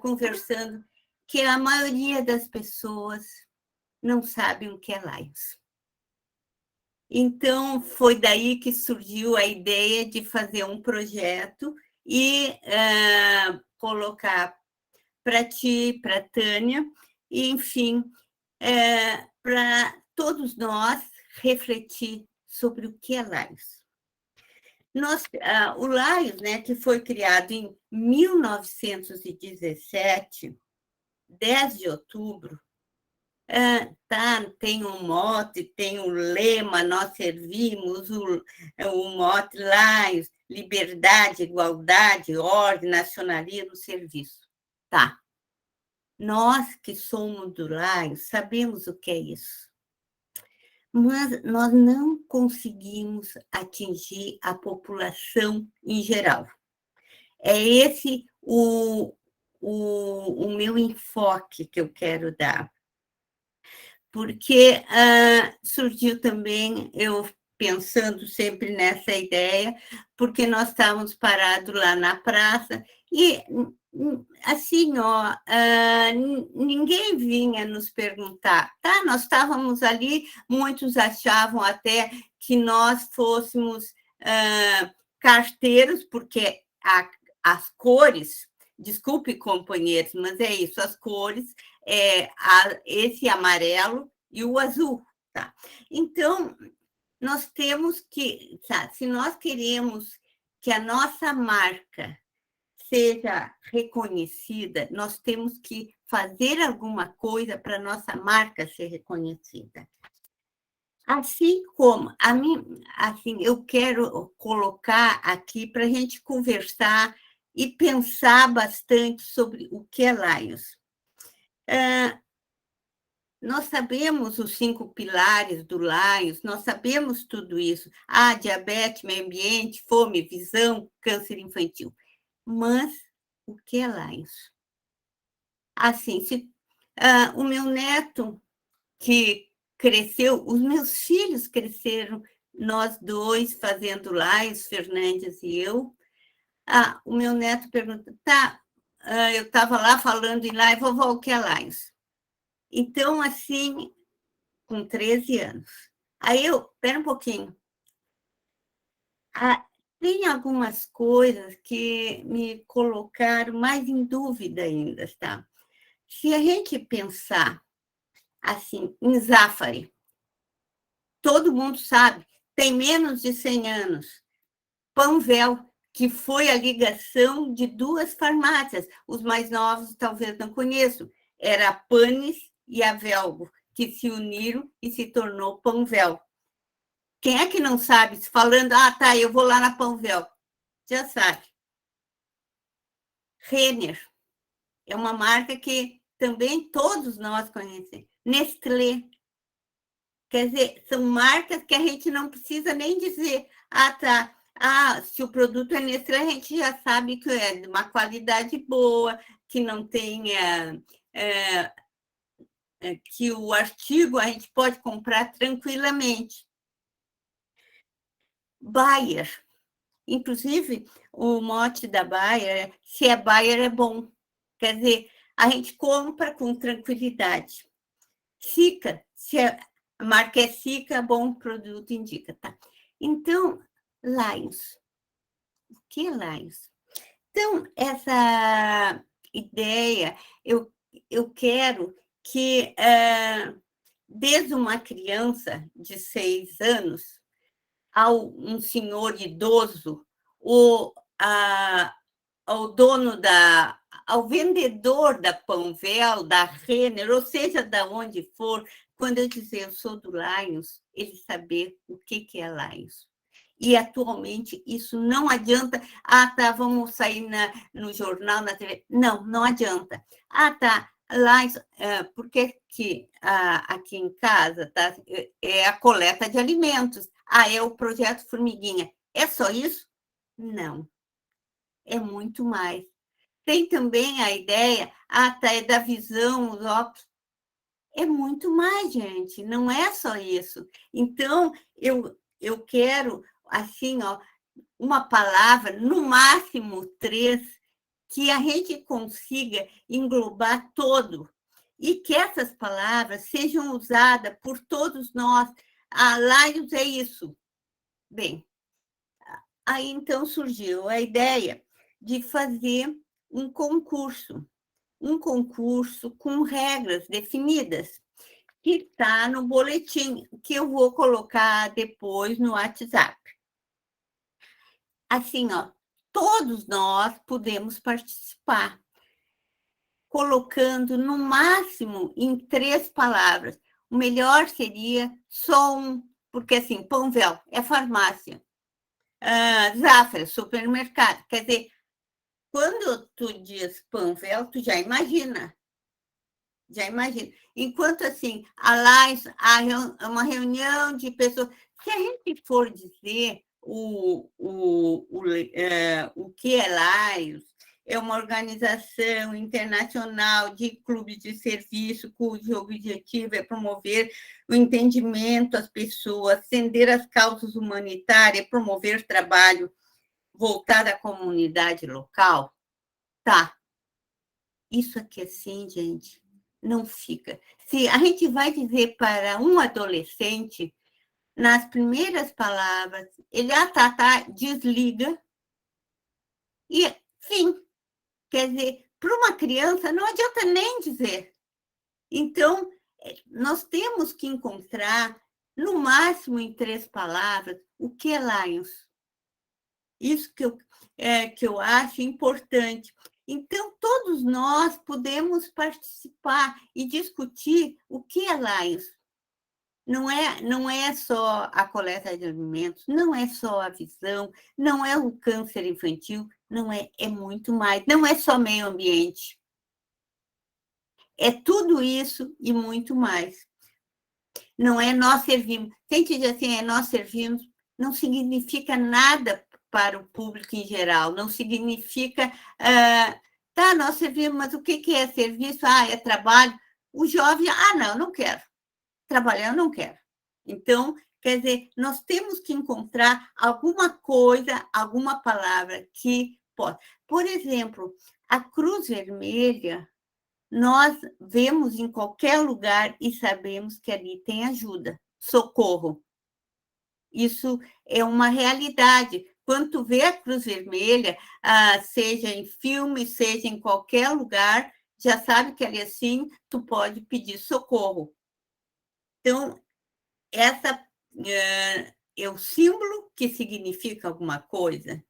conversando que a maioria das pessoas não sabem o que é Lions. Então, foi daí que surgiu a ideia de fazer um projeto e colocar para ti, para a Tânia, e, enfim, para todos nós refletir sobre o que é Lions. O Lions, né, que foi criado em 1917, 10 de outubro, tem um mote, tem um lema, nós servimos o mote Lions, liberdade, igualdade, ordem, nacionalismo, serviço. Tá. Nós que somos do Lions sabemos o que é isso. Mas nós não conseguimos atingir a população em geral. É esse o meu enfoque que eu quero dar. Porque surgiu também, eu pensando sempre nessa ideia, porque nós estávamos parados lá na praça e, assim, ninguém vinha nos perguntar, tá? Nós estávamos ali, muitos achavam até que nós fôssemos carteiros, porque as cores, desculpe, companheiros, mas é isso, as cores, esse amarelo e o azul. Tá? Então, nós temos que, sabe, se nós queremos que a nossa marca seja reconhecida, nós temos que fazer alguma coisa para a nossa marca ser reconhecida. Assim como assim, eu quero colocar aqui para a gente conversar e pensar bastante sobre o que é Lions. Nós sabemos os 5 pilares do Lions, nós sabemos tudo isso. Diabetes, meio ambiente, fome, visão, câncer infantil. Mas o que é Lions? Assim, o meu neto, que cresceu, os meus filhos cresceram, nós dois fazendo Lions, Fernandes e eu. O meu neto pergunta, eu estava lá falando em Lions, vovó, o que é Lions? Então, assim, com 13 anos. Aí espera um pouquinho. Tem algumas coisas que me colocaram mais em dúvida ainda, tá? Se a gente pensar, assim, em Zafari, todo mundo sabe, tem menos de 100 anos. Panvel, que foi a ligação de 2 farmácias, os mais novos talvez não conheçam, era a Panis e a Velgo, que se uniram e se tornou Panvel. Quem é que não sabe? Falando, eu vou lá na Panvel. Já sabe. Renner é uma marca que também todos nós conhecemos. Nestlé. Quer dizer, são marcas que a gente não precisa nem dizer, se o produto é Nestlé, a gente já sabe que é de uma qualidade boa, que não tenha... que o artigo a gente pode comprar tranquilamente. Bayer. Inclusive, o mote da Bayer, se é Bayer, é bom. Quer dizer, a gente compra com tranquilidade. Sica, se a marca é Sica, bom produto indica, tá? Então, Lions. O que é Lions? Então, essa ideia, eu quero que, desde uma criança de 6 anos, um senhor idoso, ao dono ao vendedor da Panvel, da Renner, ou seja, de onde for, quando eu dizer eu sou do Lions, ele saber o que é Lions. E, atualmente, isso não adianta. Vamos sair no jornal, na TV. Não adianta. Lions, porque aqui em casa é a coleta de alimentos. É o projeto Formiguinha. É só isso? Não. É muito mais. Tem também a ideia, é da visão, os óculos. É muito mais, gente, não é só isso. Então, eu quero, assim, uma palavra, no máximo 3, que a gente consiga englobar todo e que essas palavras sejam usadas por todos nós. Lions é isso. Bem, aí então surgiu a ideia de fazer um concurso com regras definidas, que está no boletim, que eu vou colocar depois no WhatsApp. Assim, ó, todos nós podemos participar, colocando no máximo em 3 palavras. O melhor seria só um, porque assim, Panvel é farmácia, Zafra, supermercado. Quer dizer, quando tu diz Panvel, tu já imagina. Já imagina. Enquanto assim, uma reunião de pessoas. Se a gente for dizer o que é Lions, é uma organização internacional de clubes de serviço cujo objetivo é promover o entendimento das pessoas, atender às causas humanitárias, promover trabalho voltado à comunidade local. Tá. Isso aqui assim, gente, não fica. Se a gente vai dizer para um adolescente, nas primeiras palavras, ele, tá, desliga, e fim. Quer dizer, para uma criança não adianta nem dizer. Então, nós temos que encontrar, no máximo em 3 palavras, o que é Lions. Isso que eu acho importante. Então, todos nós podemos participar e discutir o que é Lions. Não é só a coleta de alimentos, não é só a visão, não é o câncer infantil, não é, é muito mais. Não é só meio ambiente. É tudo isso e muito mais. Não é nós servimos. Quem diz assim, é nós servimos, não significa nada para o público em geral, não significa, tá, nós servimos, mas o que é serviço? É trabalho. O jovem, não quero. Trabalhar eu não quero. Então, quer dizer, nós temos que encontrar alguma coisa, alguma palavra que pode. Por exemplo, a Cruz Vermelha, nós vemos em qualquer lugar e sabemos que ali tem ajuda, socorro. Isso é uma realidade. Quando tu vê a Cruz Vermelha, seja em filme, seja em qualquer lugar, já sabe que ali assim tu pode pedir socorro. Então, essa é o símbolo que significa alguma coisa.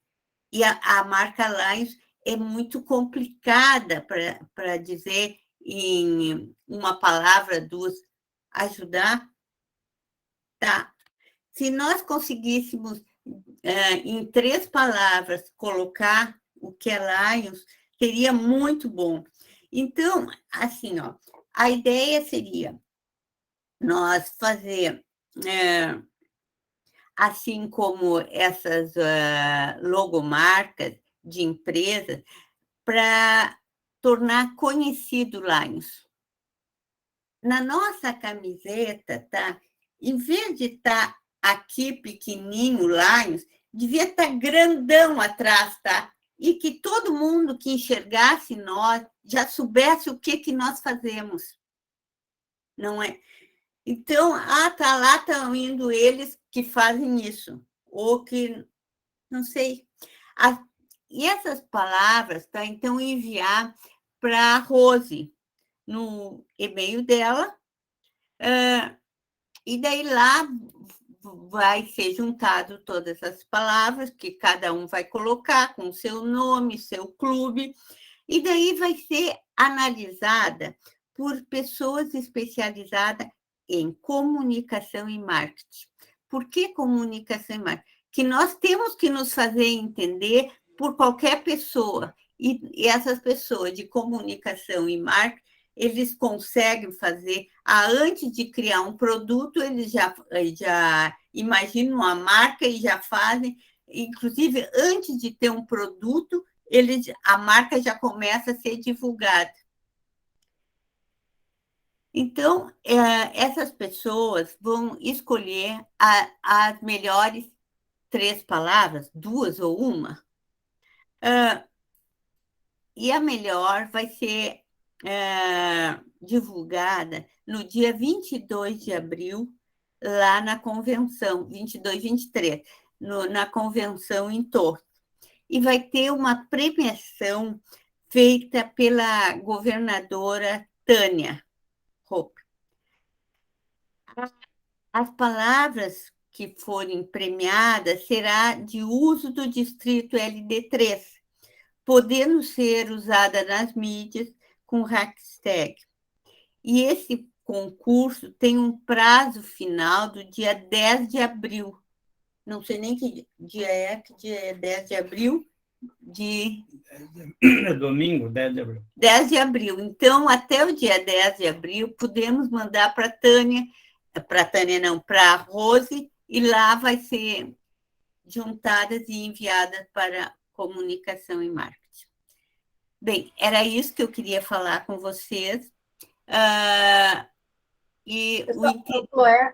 E a marca Lions é muito complicada para dizer em uma palavra, 2, ajudar. Tá. Se nós conseguíssemos, em 3 palavras, colocar o que é Lions, seria muito bom. Então, assim, ó, a ideia seria nós fazer, assim como essas logomarcas de empresas, para tornar conhecido Lions. Na nossa camiseta, tá? Em vez de estar aqui pequenininho, Lions, devia estar grandão atrás, tá? E que todo mundo que enxergasse nós já soubesse o que nós fazemos. Não é? Então, tá lá, estão indo eles que fazem isso. Ou que, não sei. E essas palavras, tá? Então, enviar para a Rose no e-mail dela, e daí lá vai ser juntado todas as palavras que cada um vai colocar com seu nome, seu clube, e daí vai ser analisada por pessoas especializadas em comunicação e marketing. Por que comunicação e marketing? Que nós temos que nos fazer entender por qualquer pessoa, e essas pessoas de comunicação e marketing, eles conseguem fazer, antes de criar um produto, eles já imaginam a marca e já fazem, inclusive, antes de ter um produto, a marca já começa a ser divulgada. Então, essas pessoas vão escolher as melhores 3 palavras, 2 ou 1, E a melhor vai ser divulgada no dia 22 de abril, lá na convenção, 22, 23, na convenção em Torres. E vai ter uma premiação feita pela governadora Tânia Hope. As palavras que forem premiadas será de uso do distrito LD3, podendo ser usada nas mídias com hashtag. E esse concurso tem um prazo final do dia 10 de abril. Não sei nem que dia é 10 de abril? É domingo, 10 de abril. 10 de abril. Então, até o dia 10 de abril, podemos mandar para a Tânia não, para a Rose, e lá vai ser juntadas e enviadas para comunicação e marketing. Bem, era isso que eu queria falar com vocês.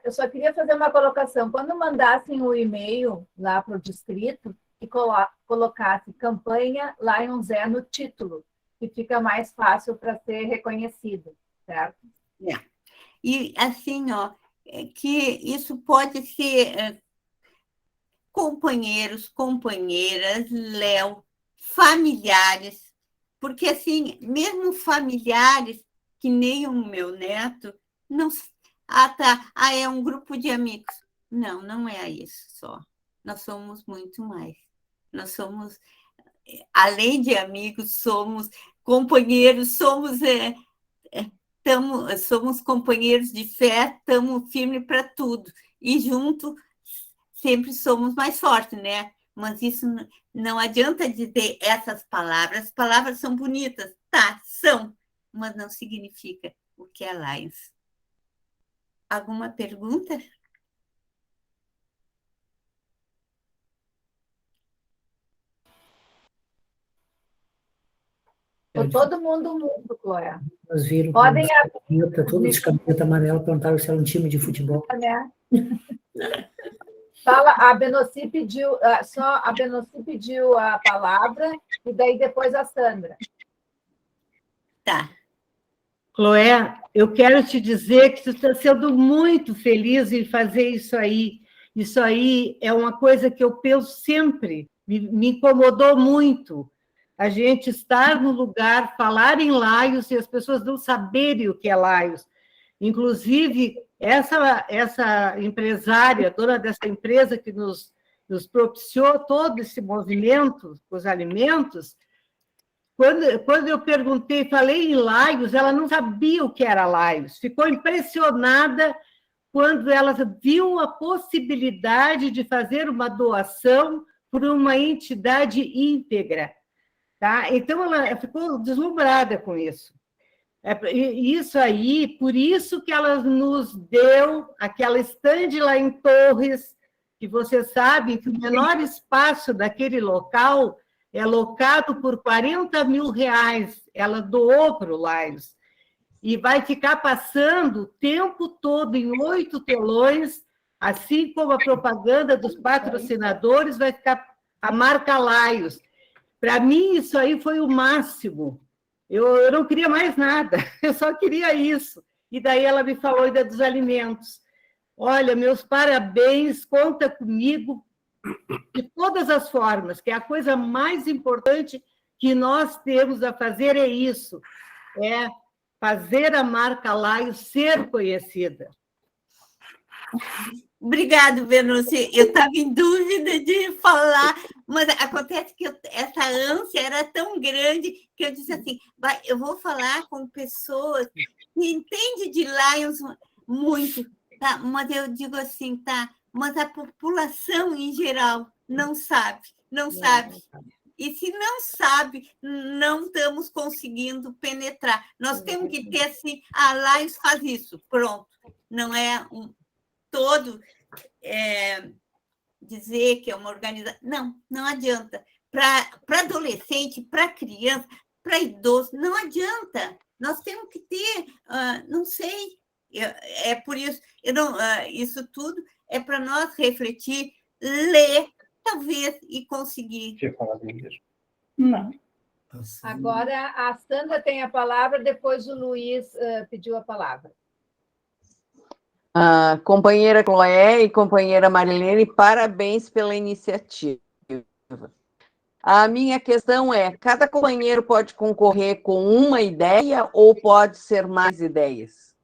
Eu só queria fazer uma colocação. Quando mandassem o e-mail lá para o distrito, e colocasse campanha Lion Zé no título, que fica mais fácil para ser reconhecido, certo? E assim, que isso pode ser companheiros, companheiras, Léo, familiares, porque assim, mesmo familiares, que nem o meu neto, não. É um grupo de amigos. Não, não é isso só. Nós somos muito mais. Nós somos, além de amigos, somos companheiros, somos companheiros de fé, estamos firmes para tudo. E junto sempre somos mais fortes, né? Mas isso não adianta dizer essas palavras. As palavras são bonitas, tá, são, mas não significa o que é Lions. Alguma pergunta? Todo mundo mundo, Cloé. Nós viram podem todos de camiseta amarela, perguntaram se era um time de futebol. Né? Fala, a Benoci pediu a palavra, e daí depois a Sandra. Tá. Cloé, eu quero te dizer que tu está sendo muito feliz em fazer isso aí. Isso aí é uma coisa que eu penso sempre, me incomodou muito. A gente estar no lugar, falar em Laios e as pessoas não saberem o que é Laios. Inclusive, essa empresária, dona dessa empresa que nos propiciou todo esse movimento com os alimentos, quando eu perguntei, falei em Laios, ela não sabia o que era Laios. Ficou impressionada quando ela viu a possibilidade de fazer uma doação por uma entidade íntegra. Tá? Então, ela ficou deslumbrada com isso. Isso aí, por isso que ela nos deu aquela estande lá em Torres, que você sabe que o menor espaço daquele local é locado por R$40 mil. Ela doou para o Lions. E vai ficar passando o tempo todo em 8 telões, assim como a propaganda dos patrocinadores, vai ficar a marca Lions. Para mim, isso aí foi o máximo. Eu não queria mais nada, eu só queria isso. E daí ela me falou ainda dos alimentos. Olha, meus parabéns, conta comigo de todas as formas, que a coisa mais importante que nós temos a fazer é isso, é fazer a marca Lions ser conhecida. Obrigado, Benucci. Eu estava em dúvida de falar, mas acontece que essa ânsia era tão grande que eu disse assim, eu vou falar com pessoas que entendem de Lions muito, tá? Mas eu digo assim, tá? Mas a população em geral não sabe. E se não sabe, não estamos conseguindo penetrar. Nós temos que ter assim, a Lions faz isso, pronto. Não é todo dizer que é uma organização. Não adianta. Para adolescente, para criança, para idoso, não adianta. Nós temos que ter, não sei, é por isso, isso tudo é para nós refletir, ler, talvez, e conseguir. Quer falar de inglês? Não. Agora a Sandra tem a palavra, depois o Luiz pediu a palavra. Companheira Chloé e companheira Marilene, parabéns pela iniciativa. A minha questão é, cada companheiro pode concorrer com uma ideia ou pode ser mais ideias?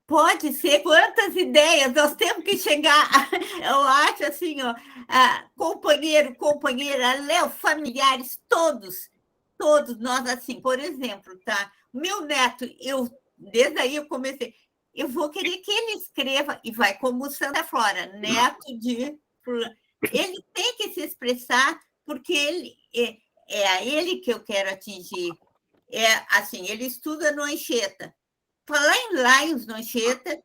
Pode ser quantas ideias, nós temos que chegar, eu acho assim, ó, companheiro, companheira, Léo, familiares, todos nós, assim, por exemplo, tá? Meu neto, desde aí eu comecei, eu vou querer que ele escreva, e vai como Santa Flora, neto de... Ele tem que se expressar, porque é a ele que eu quero atingir. Assim, ele estuda no Anchieta. Falar em Lions no Anchieta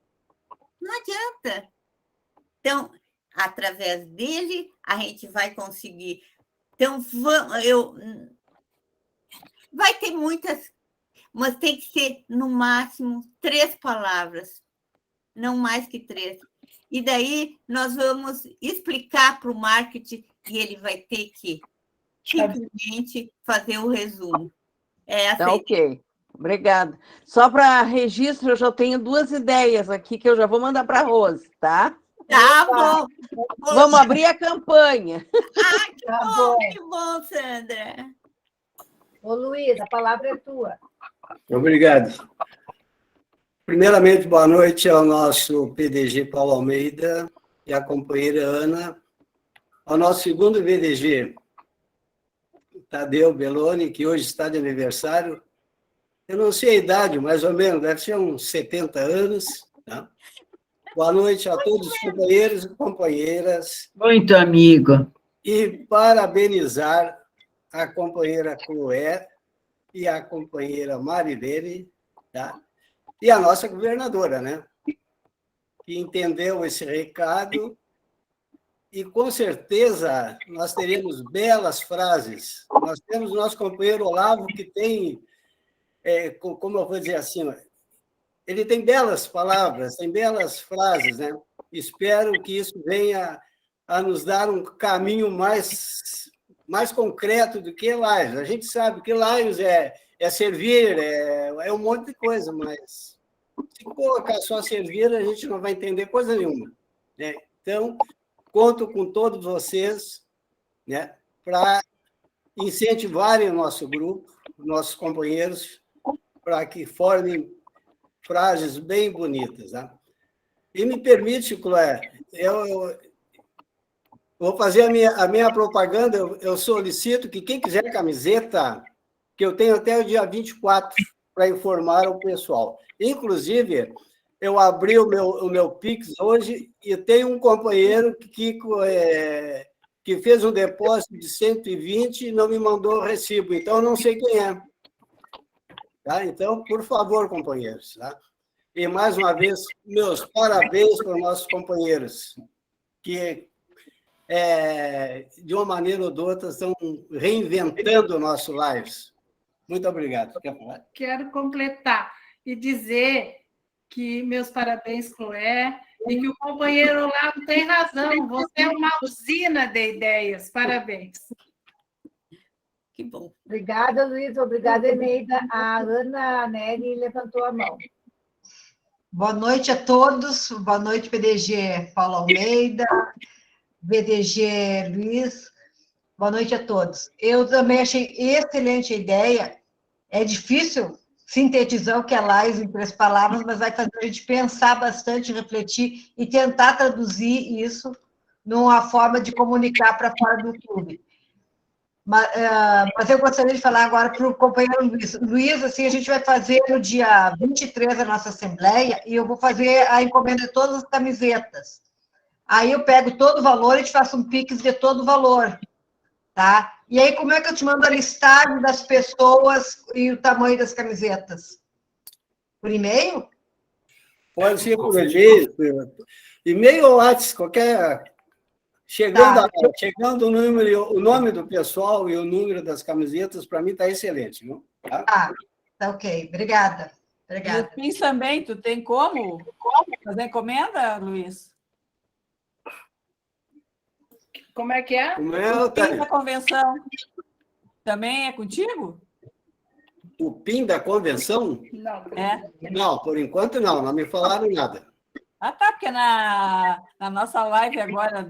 não adianta. Então, através dele, a gente vai conseguir. Então, vai ter muitas, mas tem que ser, no máximo, 3 palavras, não mais que 3. E daí nós vamos explicar para o marketing e ele vai ter que simplesmente fazer o resumo. Tá, ok. Obrigada. Só para registro, eu já tenho 2 ideias aqui que eu já vou mandar para a Rose, tá? Tá bom. Vamos abrir a campanha. Que bom, Sandra. Ô, Luiz, a palavra é tua. Obrigado. Primeiramente, boa noite ao nosso PDG Paulo Almeida e à companheira Ana, ao nosso segundo VDG, Tadeu Belloni, que hoje está de aniversário. Eu não sei a idade, mais ou menos, deve ser uns 70 anos. Tá? Boa noite a todos os companheiros e companheiras. Muito amigo. E parabenizar a companheira Chloé e a companheira Marilene, tá? E a nossa governadora, né? Que entendeu esse recado e, com certeza, nós teremos belas frases. Nós temos o nosso companheiro Olavo, que tem, como eu vou dizer assim, ele tem belas palavras, tem belas frases, né? Espero que isso venha a nos dar um caminho mais concreto do que Lions. A gente sabe que Lions é servir, é um monte de coisa, mas se colocar só servir, a gente não vai entender coisa nenhuma. Né? Então, conto com todos vocês, né, para incentivarem o nosso grupo, nossos companheiros, para que formem frases bem bonitas. Né? E me permite, Chloé, eu vou fazer a minha propaganda, eu solicito que quem quiser camiseta, que eu tenho até o dia 24 para informar o pessoal. Inclusive, eu abri o meu Pix hoje e tem um companheiro que fez um depósito de 120 e não me mandou o recibo, então eu não sei quem é. Tá? Então, por favor, companheiros. Tá? E, mais uma vez, meus parabéns para os nossos companheiros, que, de uma maneira ou de outra, estão reinventando o nosso Lives. Muito obrigado. Quer falar? Quero completar e dizer que meus parabéns, Chloé, e que o companheiro Olavo tem razão. Você é uma usina de ideias. Parabéns. Que bom. Obrigada, Luiz. Obrigada, Eneida. A Ana Nery levantou a mão. Boa noite a todos. Boa noite, PDG Paulo Almeida, PDG Luiz. Boa noite a todos. Eu também achei excelente a ideia. É difícil sintetizar o que é Lions em 3 palavras, mas vai fazer a gente pensar bastante, refletir e tentar traduzir isso numa forma de comunicar para fora do clube. Mas eu gostaria de falar agora para o companheiro Luiz. Luiz, assim, a gente vai fazer no dia 23 a nossa assembleia e eu vou fazer a encomenda de todas as camisetas. Aí eu pego todo o valor e te faço um Pix de todo o valor. Tá? E aí, como é que eu te mando a listagem das pessoas e o tamanho das camisetas? Por e-mail? Pode ser por e-mail ou WhatsApp, qualquer... Chegando o nome do pessoal e o número das camisetas, para mim está excelente. Não? Tá ok. Obrigada. E o PIX também, tu tem como fazer encomenda, Luiz? Como é que é? O PIX da convenção. Também é contigo? O PIN da convenção? É. Não, por enquanto não me falaram nada. Ah, tá, porque na nossa live agora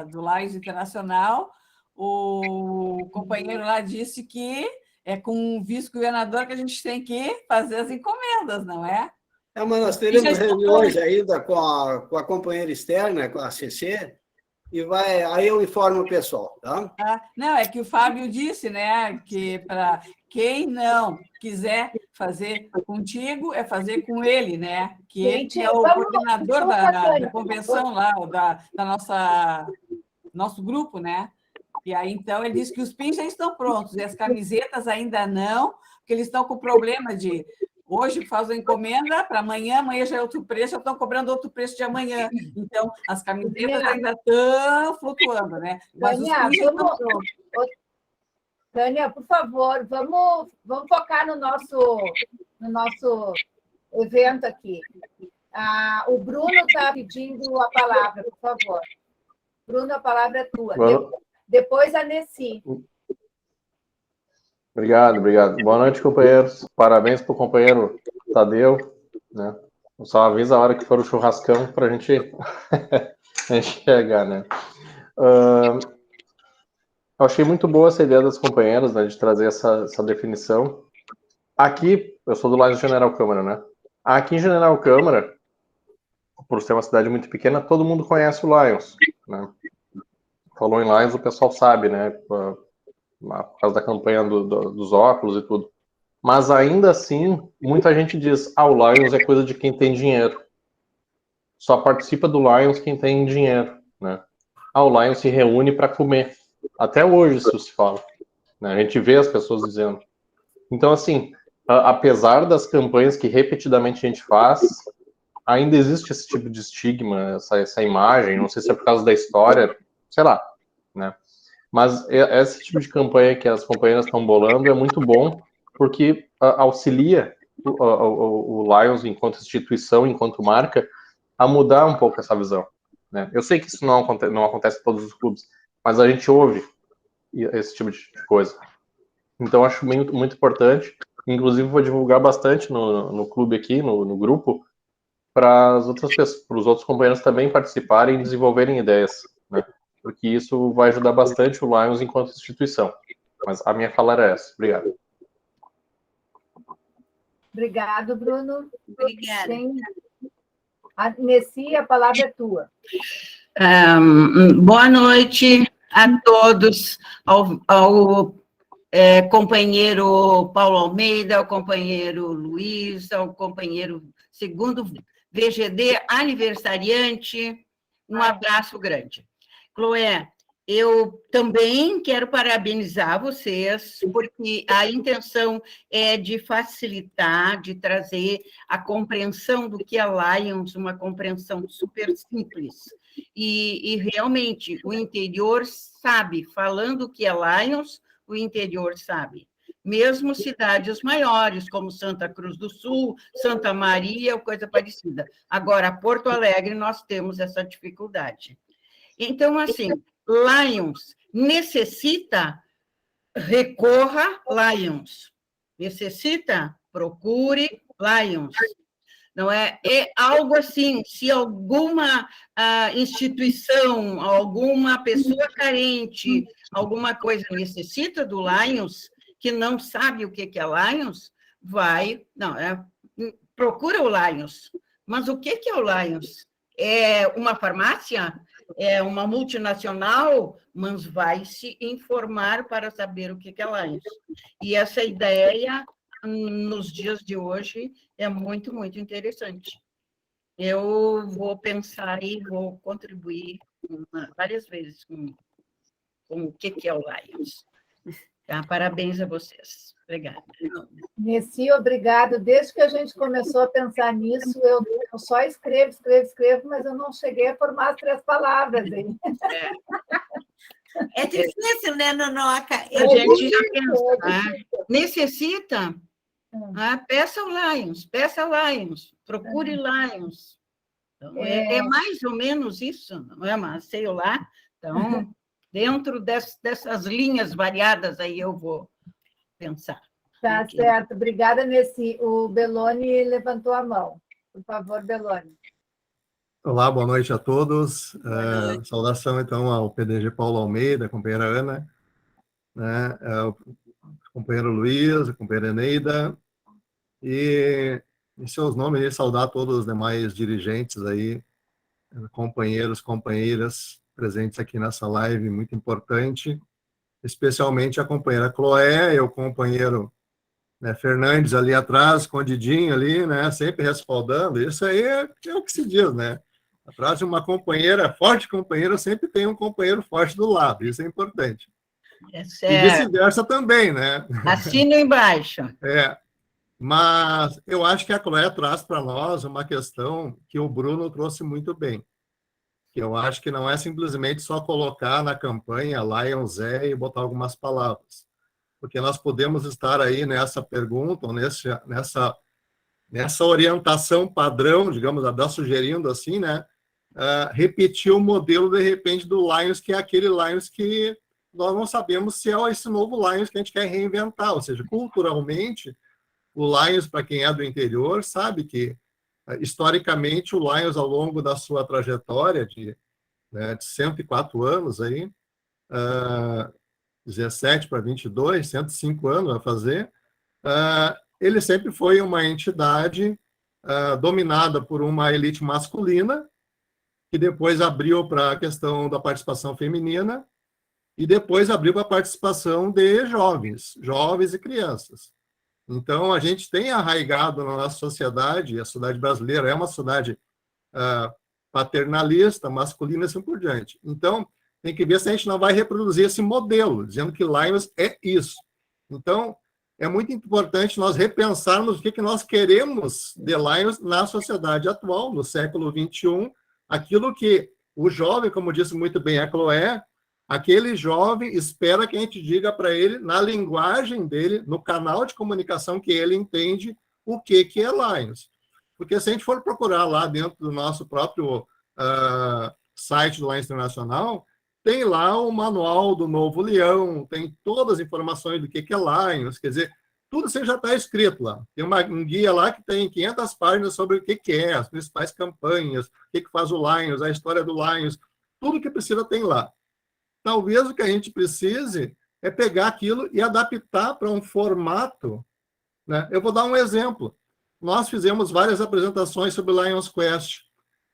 do Lions Internacional, o companheiro lá disse que é com o vice-governador que a gente tem que fazer as encomendas, não é? Mas nós teremos reuniões ainda com a companheira externa, com a CC, e aí eu informo o pessoal, tá? Não, é que o Fábio disse, né, que para quem não quiser fazer contigo, é fazer com ele, né? Que Gente, ele é o coordenador da convenção lá, da nosso grupo, né? E aí, então, ele disse que os pins já estão prontos, e as camisetas ainda não, porque eles estão com problema de hoje faz a encomenda para amanhã já é outro preço, já estão cobrando outro preço de amanhã. Então, as camisetas ainda estão flutuando, né? Mas Tânia, os pins já estão prontos. Tânia, por favor, vamos focar no nosso evento aqui. O Bruno está pedindo a palavra, por favor. Bruno, a palavra é tua. Depois a Nessi. Obrigado. Boa noite, companheiros. Parabéns para o companheiro Tadeu. Né? Só avisa a hora que for o churrascão para a gente chegar, né? Eu achei muito boa essa ideia das companheiras, né, de trazer essa definição. Aqui, eu sou do lado de General Câmara, né? Aqui em General Câmara, por ser uma cidade muito pequena, todo mundo conhece o Lions, né? Falou em Lions, o pessoal sabe, né? Por causa da campanha dos óculos e tudo. Mas ainda assim, muita gente diz, o Lions é coisa de quem tem dinheiro. Só participa do Lions quem tem dinheiro, né? O Lions se reúne para comer. Até hoje isso se fala, né? A gente vê as pessoas dizendo. Então, assim, apesar das campanhas que repetidamente a gente faz, ainda existe esse tipo de estigma, essa imagem, não sei se é por causa da história, sei lá, né? Mas esse tipo de campanha que as companheiras estão bolando é muito bom, porque auxilia o Lions, enquanto instituição, enquanto marca, a mudar um pouco essa visão, né? Eu sei que isso não acontece em todos os clubes, mas a gente ouve esse tipo de coisa. Então, acho muito, muito importante. Inclusive, vou divulgar bastante no clube aqui, no grupo, para os outros companheiros também participarem e desenvolverem ideias, né? Porque isso vai ajudar bastante o Lions enquanto instituição. Mas a minha fala era essa. Obrigado. Obrigado, Bruno. Obrigada. Nessi, a palavra é tua. Boa noite a todos, ao companheiro Paulo Almeida, ao companheiro Luiz, ao companheiro segundo VGD aniversariante, um abraço grande. Chloé, eu também quero parabenizar vocês, porque a intenção é de facilitar, de trazer a compreensão do que é Lions, uma compreensão super simples. E realmente, o interior sabe, falando o que é Lions, o interior sabe. Mesmo cidades maiores, como Santa Cruz do Sul, Santa Maria, ou coisa parecida. Agora, Porto Alegre, nós temos essa dificuldade. Então, assim, Lions necessita, recorra Lions. Necessita, procure Lions. Não é algo assim, se alguma instituição, alguma pessoa carente, alguma coisa necessita do Lions, que não sabe o que é Lions, procura o Lions. Mas o que é o Lions? É uma farmácia? É uma multinacional? Mas vai se informar para saber o que é Lions. E essa ideia, nos dias de hoje, é muito, muito interessante. Eu vou pensar e vou contribuir várias vezes com o que é o Lions. Tá? Parabéns a vocês. Obrigada. Nessi, obrigado. Desde que a gente começou a pensar nisso, eu só escrevo, mas eu não cheguei a formar as 3 palavras. Hein? É difícil, né, Nonoca? A gente já pensa. Necessita? Peça o Lions, procure Lions. Então, é mais ou menos isso, não é, mas sei lá. Então, Dentro dessas linhas variadas aí eu vou pensar. Tá certo, obrigada, Nessi. O Belloni levantou a mão. Por favor, Belloni. Olá, boa noite a todos. noite. Saudação, então, ao PDG Paulo Almeida, a companheira Ana, né, ao companheiro Luiz, a companheira Eneida, e em seus nomes, saudar todos os demais dirigentes aí, companheiros, companheiras presentes aqui nessa live, muito importante, especialmente a companheira Chloé e o companheiro, né, Fernandes ali atrás, escondidinho ali, né, sempre respaldando. Isso aí é o que se diz, né? Atrás de uma companheira, forte companheira, sempre tem um companheiro forte do lado, isso é importante. É E certo. vice-versa também, né? Assino embaixo. Mas eu acho que a Chloé traz para nós uma questão que o Bruno trouxe muito bem, que eu acho que não é simplesmente só colocar na campanha Lions é e botar algumas palavras, porque nós podemos estar aí nessa pergunta, ou nessa orientação padrão, digamos, a sugerindo assim, né, repetir o modelo, de repente, do Lions, que é aquele Lions que nós não sabemos se é esse novo Lions que a gente quer reinventar, ou seja, culturalmente, o Lions, para quem é do interior, sabe que, historicamente, o Lions, ao longo da sua trajetória de 104 anos, aí, 17 para 22, 105 anos a fazer, ele sempre foi uma entidade dominada por uma elite masculina, que depois abriu para a questão da participação feminina, e depois abriu para a participação de jovens e crianças. Então, a gente tem arraigado na nossa sociedade, a sociedade brasileira é uma sociedade paternalista, masculina e assim por diante. Então, tem que ver se a gente não vai reproduzir esse modelo, dizendo que Lions é isso. Então, é muito importante nós repensarmos o que nós queremos de Lions na sociedade atual, no século XXI, aquilo que o jovem, como disse muito bem a Chloé, aquele jovem espera que a gente diga para ele, na linguagem dele, no canal de comunicação que ele entende, o que é Lions. Porque se a gente for procurar lá dentro do nosso próprio site do Lions Internacional, tem lá o manual do Novo Leão, tem todas as informações do que é Lions, quer dizer, tudo isso já está escrito lá. Tem um guia lá que tem 500 páginas sobre o que é, as principais campanhas, o que faz o Lions, a história do Lions, tudo que precisa tem lá. Talvez o que a gente precise é pegar aquilo e adaptar para um formato, né? Eu vou dar um exemplo. Nós fizemos várias apresentações sobre Lions Quest,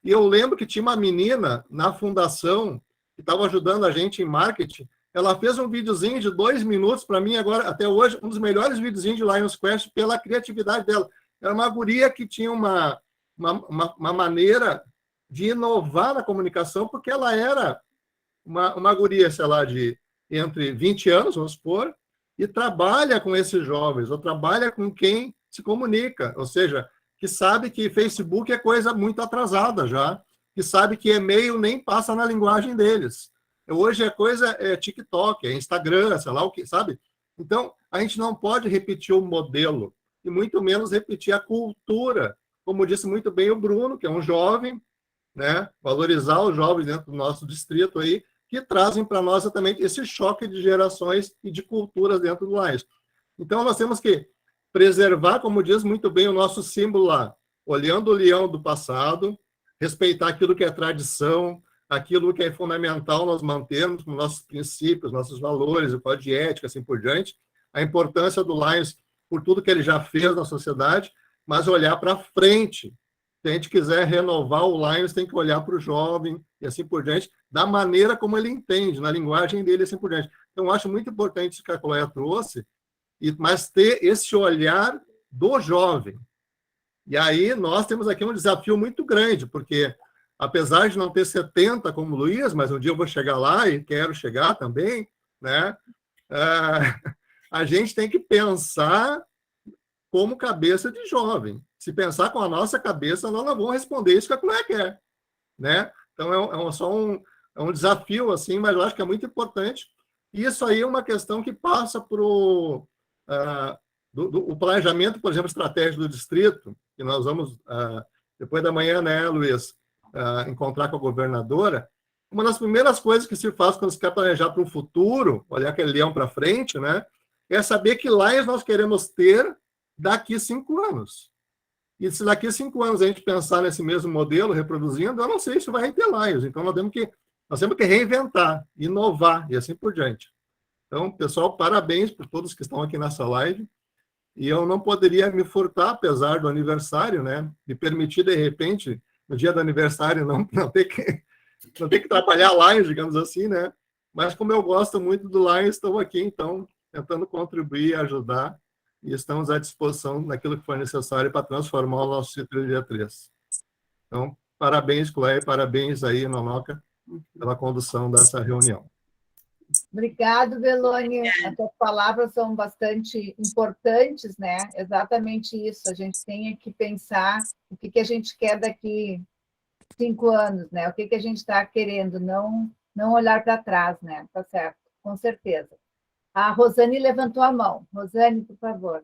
e eu lembro que tinha uma menina na fundação que estava ajudando a gente em marketing. Ela fez um videozinho de 2 minutos, para mim, agora, até hoje, um dos melhores videozinhos de Lions Quest pela criatividade dela. Era uma guria que tinha uma maneira de inovar na comunicação, porque ela era uma guria, sei lá, de entre 20 anos, vamos supor, e trabalha com esses jovens, ou trabalha com quem se comunica, ou seja, que sabe que Facebook é coisa muito atrasada já, que sabe que e-mail nem passa na linguagem deles. Hoje é TikTok, é Instagram, sei lá o que, sabe? Então, a gente não pode repetir o modelo, e muito menos repetir a cultura, como disse muito bem o Bruno, que é um jovem, né? Valorizar os jovens dentro do nosso distrito aí, que trazem para nós exatamente esse choque de gerações e de culturas dentro do Lions. Então, nós temos que preservar, como diz muito bem o nosso símbolo lá, olhando o leão do passado, respeitar aquilo que é tradição, aquilo que é fundamental nós mantermos como nossos princípios, nossos valores, o código de ética, assim por diante, a importância do Lions por tudo que ele já fez na sociedade, mas olhar para frente. Se a gente quiser renovar o Lions, tem que olhar para o jovem e assim por diante, da maneira como ele entende, na linguagem dele e assim por diante. Então, eu acho muito importante isso que a Chloé trouxe, mas ter esse olhar do jovem. E aí nós temos aqui um desafio muito grande, porque apesar de não ter 70 como o Luiz, mas um dia eu vou chegar lá e quero chegar também, né? A gente tem que pensar como cabeça de jovem. Se pensar com a nossa cabeça, nós não vamos responder isso que a Chloé quer, né? Então, só um desafio, assim, mas eu acho que é muito importante. E isso aí é uma questão que passa para o planejamento, por exemplo, estratégico do distrito, que nós vamos, depois da manhã, né, Luiz, encontrar com a governadora, uma das primeiras coisas que se faz quando se quer planejar para o futuro, olhar aquele leão para frente, né, é saber que Lions nós queremos ter daqui 5 anos. E se daqui 5 anos a gente pensar nesse mesmo modelo, reproduzindo, eu não sei se vai ter Lions. Então, nós temos que reinventar, inovar e assim por diante. Então, pessoal, parabéns por todos que estão aqui nessa live. E eu não poderia me furtar, apesar do aniversário, né? Me permitir, de repente, no dia do aniversário, não ter que trabalhar Lions, digamos assim, né? Mas como eu gosto muito do Lions, estou aqui, então, tentando contribuir, ajudar, e estamos à disposição naquilo que for necessário para transformar o nosso ciclo de dia 3. Então, parabéns, Chloé, parabéns aí, Nonoca, pela condução dessa reunião. Obrigado, Beloni. As suas palavras são bastante importantes, né? Exatamente isso. A gente tem que pensar o que a gente quer daqui 5 anos, né? O que a gente está querendo, não olhar para trás, né? Tá certo, com certeza. A Rosane levantou a mão. Rosane, por favor.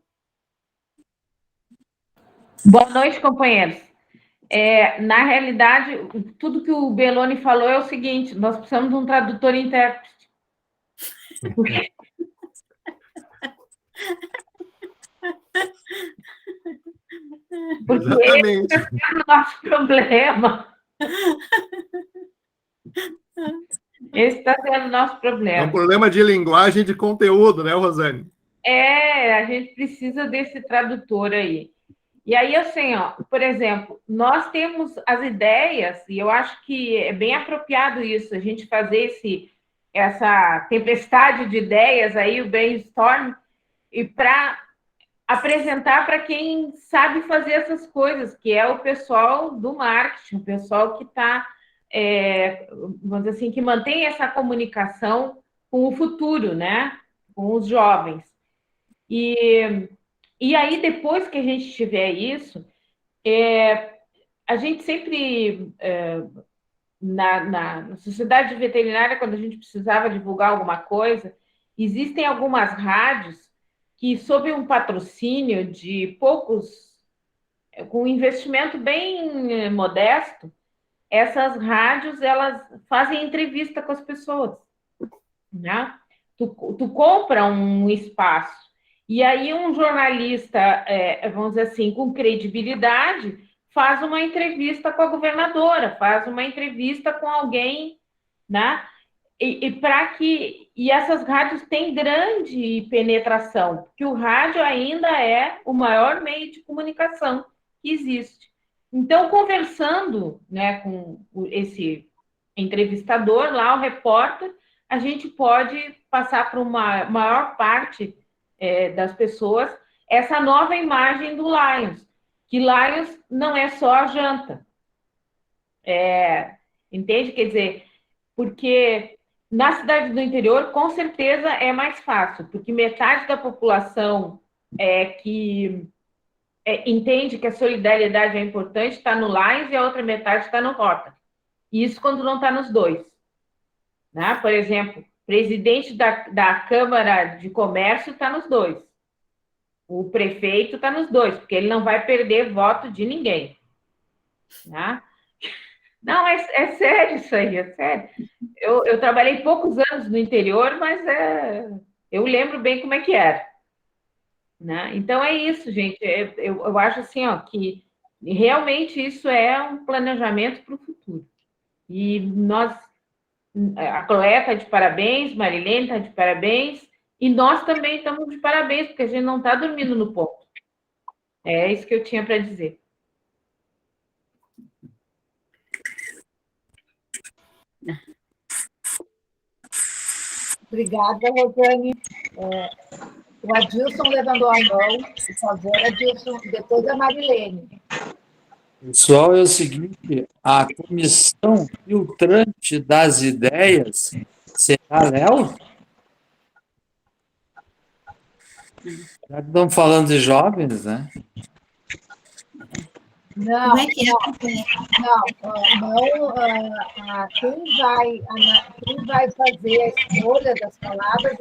Boa noite, companheiros. Na realidade, tudo que o Beloni falou é o seguinte: nós precisamos de um tradutor e intérprete. Porque exatamente. Esse é o nosso problema. Esse está sendo o nosso problema. É um problema de linguagem e de conteúdo, né, Rosane? A gente precisa desse tradutor aí. E aí, assim, ó, por exemplo, nós temos as ideias, e eu acho que é bem apropriado isso, a gente fazer essa tempestade de ideias aí, o brainstorm, e para apresentar para quem sabe fazer essas coisas, que é o pessoal do marketing, o pessoal que está, vamos dizer assim, que mantém essa comunicação com o futuro, né? Com os jovens. E aí, depois que a gente tiver isso, a gente sempre, na sociedade veterinária, quando a gente precisava divulgar alguma coisa, existem algumas rádios que, sob um patrocínio de poucos, com um investimento bem modesto, essas rádios, elas fazem entrevista com as pessoas, né? Tu compra um espaço, e aí um jornalista, vamos dizer assim, com credibilidade, faz uma entrevista com a governadora, faz uma entrevista com alguém, né? E essas rádios têm grande penetração, porque o rádio ainda é o maior meio de comunicação que existe. Então, conversando, né, com esse entrevistador lá, o repórter, a gente pode passar para uma maior parte das pessoas essa nova imagem do Lions, que Lions não é só a janta. Entende? Quer dizer, porque na cidade do interior, com certeza, é mais fácil, porque metade da população que entende que a solidariedade é importante está no Lions e a outra metade está no Rota. Isso quando não está nos dois. Né? Por exemplo, presidente da Câmara de Comércio está nos dois. O prefeito está nos dois, porque ele não vai perder voto de ninguém. Né? Não, é sério isso aí, é sério. Eu trabalhei poucos anos no interior, mas eu lembro bem como é que era. Né? Então, é isso, gente. Eu acho assim, ó, que realmente isso é um planejamento para o futuro. E a Chloé está de parabéns, Marilene está de parabéns, e nós também estamos de parabéns, porque a gente não está dormindo no ponto. É isso que eu tinha para dizer. Obrigada, Rosane. O Adilson levantou a mão, por favor, Adilson, depois a Marilene. Pessoal, é o seguinte, a comissão filtrante das ideias será Léo? Já que estamos falando de jovens, né? Não, quem vai fazer a escolha das palavras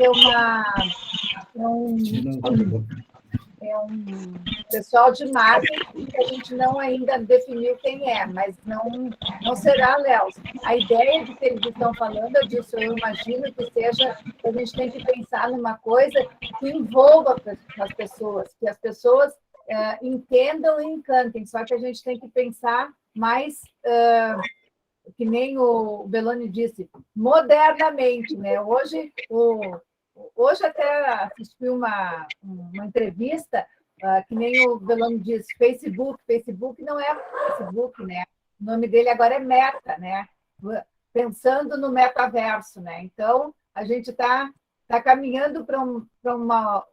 pessoal de marketing que a gente não ainda definiu quem é, mas não será Léo. A ideia de que eles estão falando é disso, eu imagino que seja, a gente tem que pensar numa coisa que envolva as pessoas, que as pessoas entendam e encantem, só que a gente tem que pensar mais, que nem o Belloni disse, modernamente, né? Hoje até assisti uma entrevista, que nem o Belloni disse, Facebook não é Facebook, né? O nome dele agora é Meta, né? Pensando no metaverso, né? Então, a gente está caminhando para uma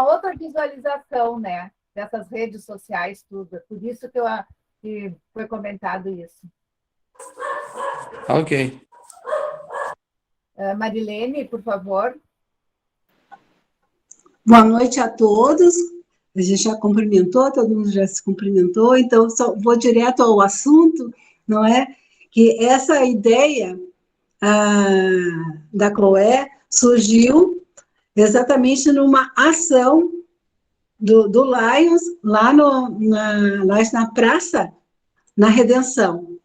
outra visualização, né? Dessas redes sociais, tudo. É por isso que foi comentado isso. Ok. Marilene, por favor. Boa noite a todos. A gente já cumprimentou, todo mundo já se cumprimentou, então só vou direto ao assunto, não é? Que essa ideia da Chloé surgiu exatamente numa ação do Lions, lá na praça, na Redenção.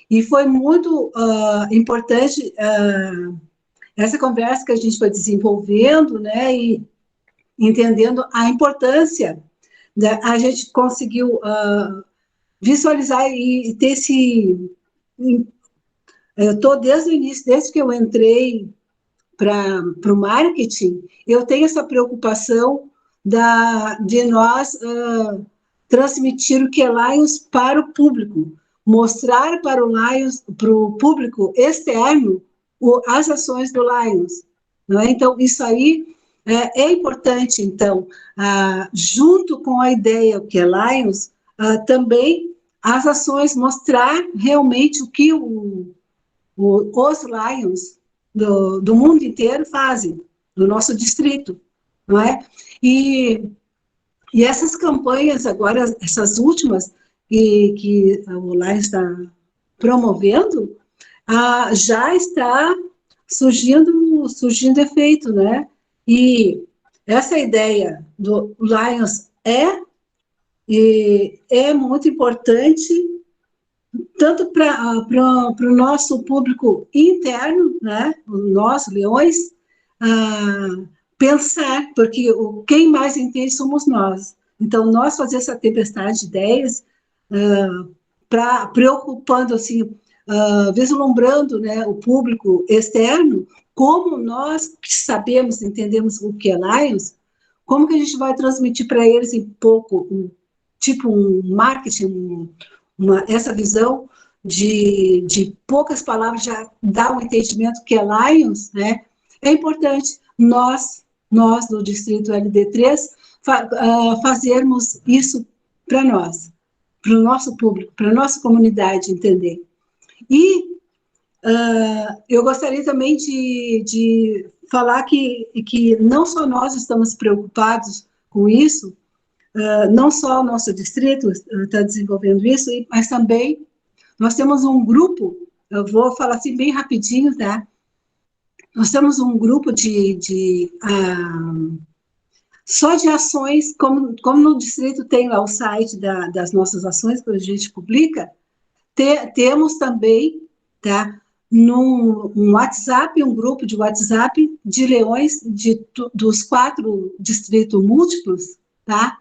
E foi muito importante essa conversa que a gente foi desenvolvendo, né, e entendendo a importância, a gente conseguiu visualizar e ter esse... Eu estou desde o início, desde que eu entrei para o marketing, eu tenho essa preocupação de nós transmitir o que é Lions para o público, mostrar para o Lions, para o público externo, as ações do Lions. Não é? Então, isso aí é importante, então, junto com a ideia que é Lions, também as ações, mostrar realmente o que os Lions do mundo inteiro fazem, do nosso distrito, não é? E essas campanhas agora, essas últimas, que o Lions está promovendo, já está surgindo efeito, né? E essa ideia do Lions é muito importante, tanto para o nosso público interno, né? Nós, leões, pensar, porque quem mais entende somos nós. Então, nós fazer essa tempestade de ideias, preocupando, assim, vislumbrando, né, o público externo, como nós que sabemos, entendemos o que é Lions, como que a gente vai transmitir para eles em pouco, tipo um marketing, essa visão de poucas palavras já dá um entendimento que é Lions, né? É importante nós do Distrito LD3, fazermos isso para nós, para o nosso público, para a nossa comunidade entender. E eu gostaria também de falar que não só nós estamos preocupados com isso, não só o nosso distrito está desenvolvendo isso, mas também nós temos um grupo, eu vou falar assim bem rapidinho, tá? Nós temos um grupo só de ações, como no distrito tem lá o site das nossas ações, que a gente publica, temos também, tá, um WhatsApp, um grupo de WhatsApp de leões dos 4 distritos múltiplos, tá?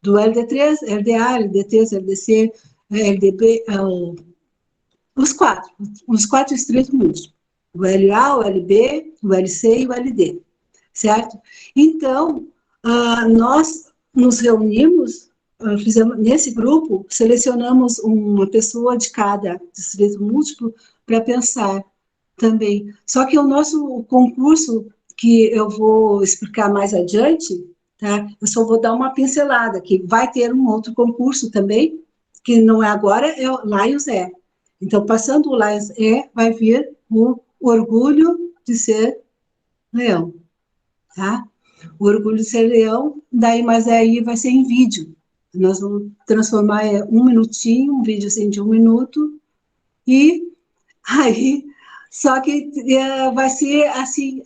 Do LD3, LDA, LD3, LDC, LDB, os 4 distritos múltiplos. O LA, o LB, o LC e o LD, certo? Então, nós nos reunimos, fizemos nesse grupo, selecionamos uma pessoa de cada distrito múltiplo para pensar também. Só que o nosso concurso, que eu vou explicar mais adiante, tá? Eu só vou dar uma pincelada, que vai ter um outro concurso também, que não é agora, é o Lions E. Então, passando o Lions E, vai vir o orgulho de ser leão, tá? O orgulho de ser leão, mas aí vai ser em vídeo. Nós vamos transformar 1 minutinho, um vídeo assim de 1 minuto, e aí, só que vai ser assim,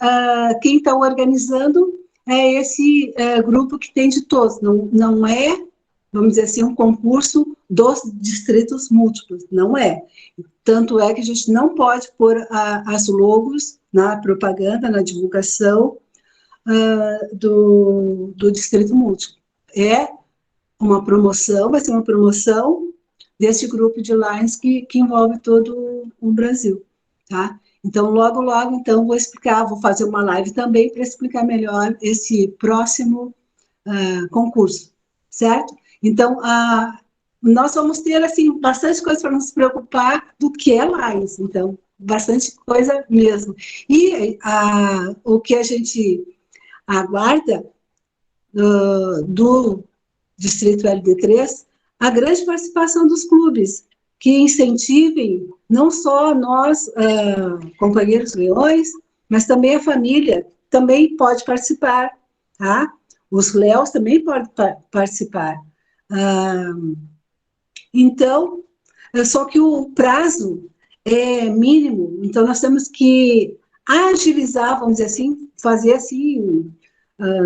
quem está organizando é esse grupo que tem de todos, não é, vamos dizer assim, um concurso dos distritos múltiplos, não é. Tanto é que a gente não pode pôr as logos na propaganda, na divulgação do distrito múltiplo. É uma promoção, vai ser uma promoção desse grupo de Lions que envolve todo o Brasil, tá? Então, logo, então, vou explicar, vou fazer uma live também para explicar melhor esse próximo concurso, certo? Então, nós vamos ter, assim, bastante coisa para nos preocupar do que é Lions, então, bastante coisa mesmo. E o que a gente aguarda do Distrito LD3, a grande participação dos clubes, que incentivem não só nós, companheiros leões, mas também a família também pode participar, tá? Os leões também podem participar. Então, só que o prazo é mínimo, então nós temos que agilizar, vamos dizer assim, fazer assim,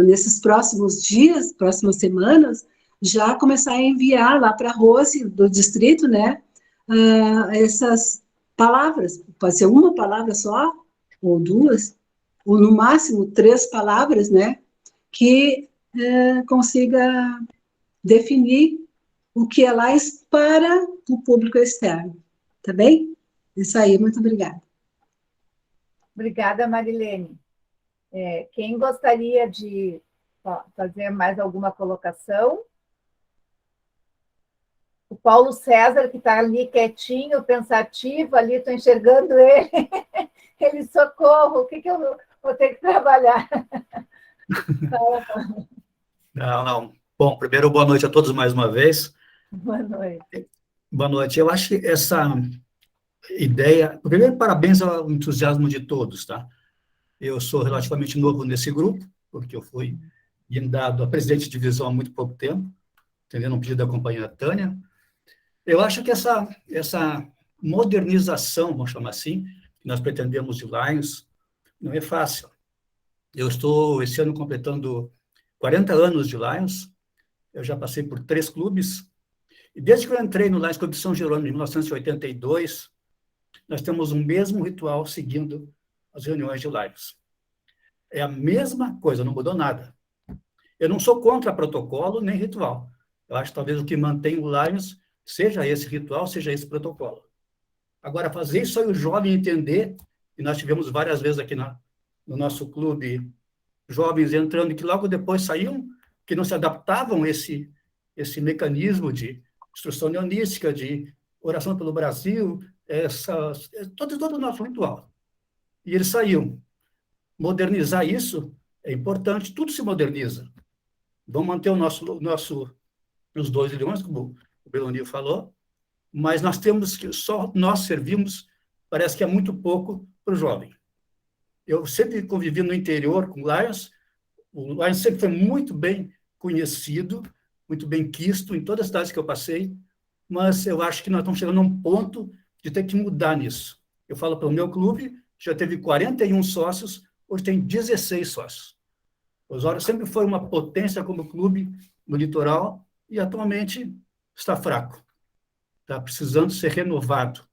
nesses próximos dias, próximas semanas, já começar a enviar lá para a Rose, do distrito, né, essas palavras, pode ser uma palavra só, ou duas, ou no máximo 3 palavras, né, que consiga definir o que é Lions para o público externo, tá bem? Isso aí, muito obrigada. Obrigada, Marilene. Quem gostaria de fazer mais alguma colocação? O Paulo César, que está ali quietinho, pensativo, ali estou enxergando ele. Ele, socorro, o que eu vou ter que trabalhar? Não. Bom, primeiro, boa noite a todos mais uma vez. Boa noite. Boa noite. Eu acho que essa ideia... Primeiro, parabéns ao entusiasmo de todos, tá? Eu sou relativamente novo nesse grupo, porque eu fui guindado a presidente de divisão há muito pouco tempo, entendendo um pedido da companheira Tânia. Eu acho que essa modernização, vamos chamar assim, que nós pretendemos de Lions, não é fácil. Eu estou, esse ano, completando 40 anos de Lions, eu já passei por 3 clubes, e desde que eu entrei no Lions Clube de São Jerônimo, em 1982, nós temos o mesmo ritual seguindo as reuniões de Lions. É a mesma coisa, não mudou nada. Eu não sou contra protocolo nem ritual. Eu acho que talvez o que mantém o Lions seja esse ritual, seja esse protocolo. Agora, fazer isso aí o jovem entender, e nós tivemos várias vezes aqui no nosso clube, jovens entrando que logo depois saíam, que não se adaptavam a esse mecanismo de instrução neonística, de oração pelo Brasil, todo o nosso ritual. E eles saíam. Modernizar isso é importante, tudo se moderniza. Vamos manter os 2 leões, como o Belonio falou, mas nós temos que, só nós servimos, parece que é muito pouco para o jovem. Eu sempre convivi no interior com Lions, o Lions sempre foi muito bem conhecido, muito bem quisto em todas as cidades que eu passei, mas eu acho que nós estamos chegando a um ponto de ter que mudar nisso. Eu falo pelo meu clube, já teve 41 sócios, hoje tem 16 sócios. Osório sempre foi uma potência como clube no litoral e atualmente está fraco. Está precisando ser renovado.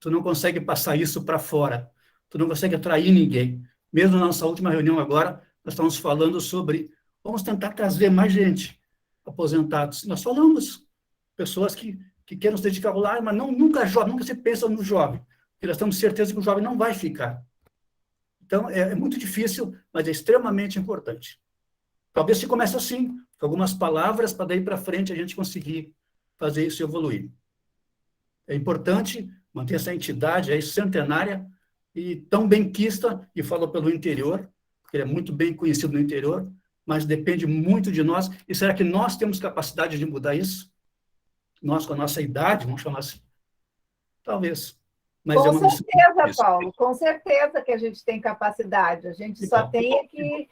Tu não consegue passar isso para fora. Tu não consegue atrair ninguém. Mesmo na nossa última reunião agora, nós estamos falando sobre vamos tentar trazer mais gente, aposentados. Nós falamos pessoas que querem se dedicar ao lar, mas nunca se pensa no jovem. E nós temos certeza que o jovem não vai ficar. Então, é muito difícil, mas é extremamente importante. Talvez se comece assim, com algumas palavras, para daí para frente a gente conseguir fazer isso evoluir. É importante manter essa entidade aí centenária e tão benquista, e falo pelo interior, porque ele é muito bem conhecido no interior, mas depende muito de nós. E será que nós temos capacidade de mudar isso? Nós, com a nossa idade, vamos chamar assim? Talvez. Mas com certeza, Paulo, com certeza que a gente tem capacidade. A gente só tem que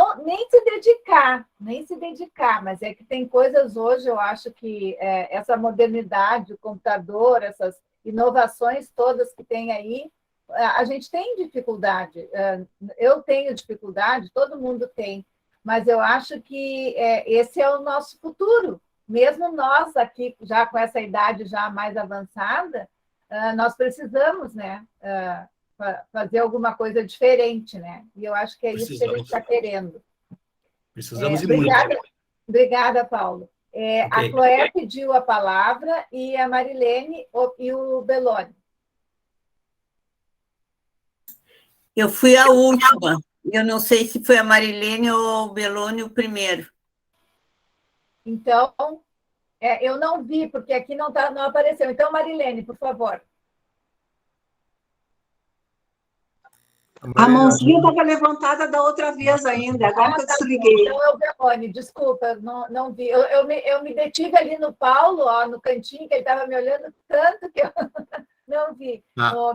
nem se dedicar, mas é que tem coisas hoje, eu acho que essa modernidade, o computador, essas inovações todas que tem aí, a gente tem dificuldade, eu tenho dificuldade, todo mundo tem, mas eu acho que esse é o nosso futuro. Mesmo nós aqui, já com essa idade já mais avançada, nós precisamos, né, fazer alguma coisa diferente, né? E eu acho que é isso que a gente está querendo. Precisamos obrigada, muito. Obrigada, Paulo. Okay. A Cloé pediu a palavra e a Marilene e o Belloni. Eu fui a última. Eu não sei se foi a Marilene ou o Belloni o primeiro. Então, eu não vi, porque aqui não apareceu. Então, Marilene, por favor. A mãozinha estava levantada da outra vez ainda, agora que eu desliguei. Então, é o Belloni, desculpa, não vi. Eu me detive ali no Paulo, ó, no cantinho, que ele estava me olhando tanto que eu não vi.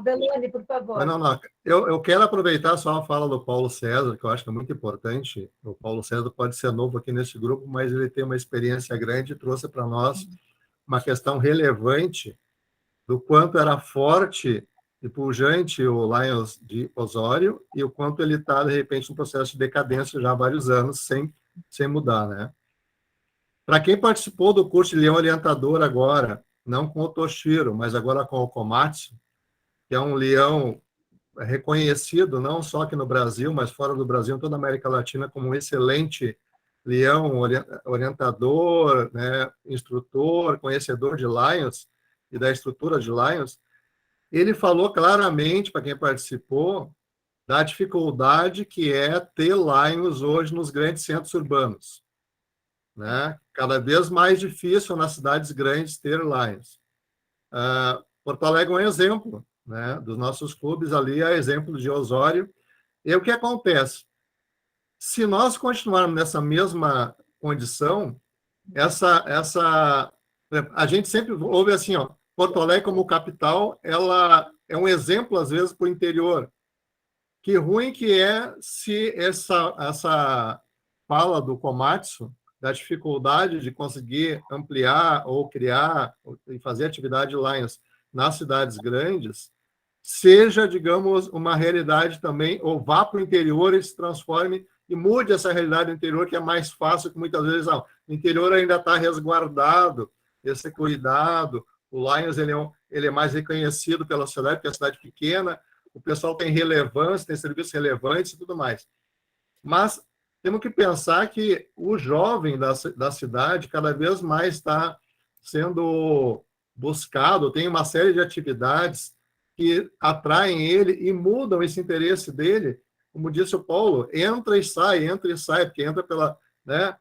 Belloni, por favor. Não. Eu quero aproveitar só a fala do Paulo César, que eu acho que é muito importante. O Paulo César pode ser novo aqui nesse grupo, mas ele tem uma experiência grande e trouxe para nós uma questão relevante do quanto era forte e pujante o Lions de Osório e o quanto ele está, de repente, em processo de decadência já há vários anos, sem mudar, né? Para quem participou do curso de Leão Orientador agora, não com o Toshiro, mas agora com o Komatsu, que é um leão reconhecido, não só aqui no Brasil, mas fora do Brasil, em toda a América Latina, como um excelente leão orientador, né, instrutor, conhecedor de Lions e da estrutura de Lions, ele falou claramente, para quem participou, da dificuldade que é ter Lions hoje nos grandes centros urbanos. Né? Cada vez mais difícil nas cidades grandes ter Lions. Porto Alegre é um exemplo, né, dos nossos clubes ali, é exemplo de Osório. E o que acontece? Se nós continuarmos nessa mesma condição, a gente sempre ouve assim, ó, Porto Alegre como capital, ela é um exemplo, às vezes, para o interior. Que ruim que é se essa fala do Komatsu, da dificuldade de conseguir ampliar ou criar e fazer atividade Lions nas cidades grandes, seja, digamos, uma realidade também, ou vá para o interior e se transforme e mude essa realidade do interior, que é mais fácil, que muitas vezes não. O interior ainda está resguardado, esse cuidado, o Lions ele é mais reconhecido pela sociedade, porque é uma cidade pequena, o pessoal tem relevância, tem serviços relevantes e tudo mais. Mas temos que pensar que o jovem da cidade cada vez mais está sendo buscado, tem uma série de atividades que atraem ele e mudam esse interesse dele. Como disse o Paulo, entra e sai, porque entra pela... Né,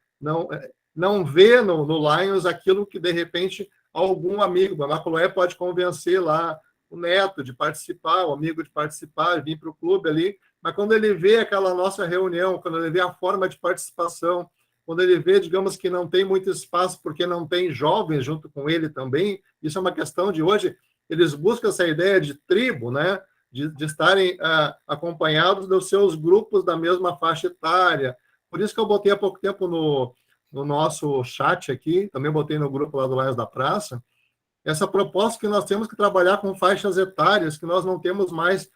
não vê no Lions aquilo que, de repente, algum amigo, a Macoloé pode convencer lá o neto de participar, o amigo de participar, vir para o clube ali, mas quando ele vê aquela nossa reunião, quando ele vê a forma de participação, quando ele vê, digamos, que não tem muito espaço porque não tem jovens junto com ele também, isso é uma questão de hoje, eles buscam essa ideia de tribo, né? De estarem acompanhados dos seus grupos da mesma faixa etária. Por isso que eu botei há pouco tempo no nosso chat aqui, também botei no grupo lá do Lions da Praça, essa proposta que nós temos que trabalhar com faixas etárias, que nós não temos mais.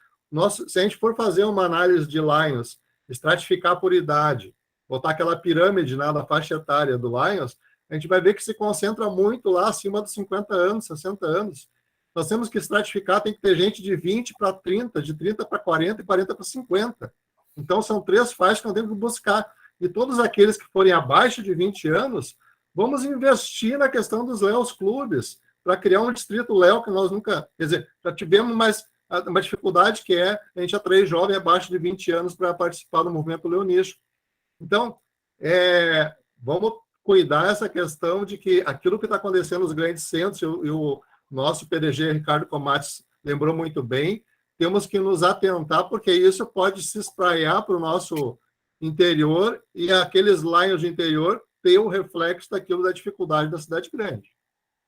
Se a gente for fazer uma análise de Lions, estratificar por idade, botar aquela pirâmide na faixa etária do Lions, a gente vai ver que se concentra muito lá acima dos 50 anos, 60 anos. Nós temos que estratificar, tem que ter gente de 20 para 30, de 30 para 40 e 40 para 50. Então, são 3 faixas que nós temos que buscar. E todos aqueles que forem abaixo de 20 anos, vamos investir na questão dos Leos Clubes, para criar um distrito Léo que nós nunca... Quer dizer, já tivemos uma dificuldade que é a gente atrair jovem abaixo de 20 anos para participar do movimento leonístico. Então, vamos cuidar essa questão de que aquilo que está acontecendo nos grandes centros, e o nosso PDG, Ricardo Komatsu, lembrou muito bem, temos que nos atentar, porque isso pode se espraiar para o nosso interior e aqueles Lions de interior ter o reflexo daquilo da dificuldade da cidade grande.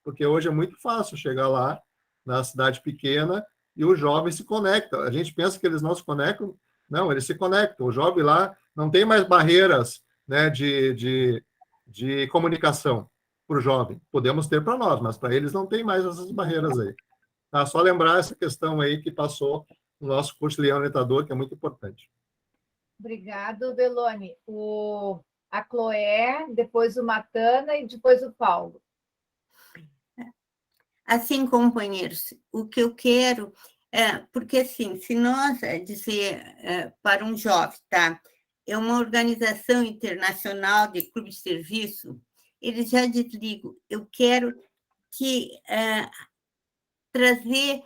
Porque hoje é muito fácil chegar lá, na cidade pequena, e o jovem se conecta. A gente pensa que eles não se conectam. Não, eles se conectam. O jovem lá não tem mais barreiras, né, de comunicação para o jovem. Podemos ter para nós, mas para eles não tem mais essas barreiras aí. Só lembrar essa questão aí que passou no nosso curso Leão Orientador, que é muito importante. Obrigado, Beloni. A Cloé, depois o Matana e depois o Paulo. Assim, companheiros, o que eu quero porque, assim, se nós dizer para um jovem, tá, é uma organização internacional de clube de serviço, eles já desligam. Eu quero que trazer,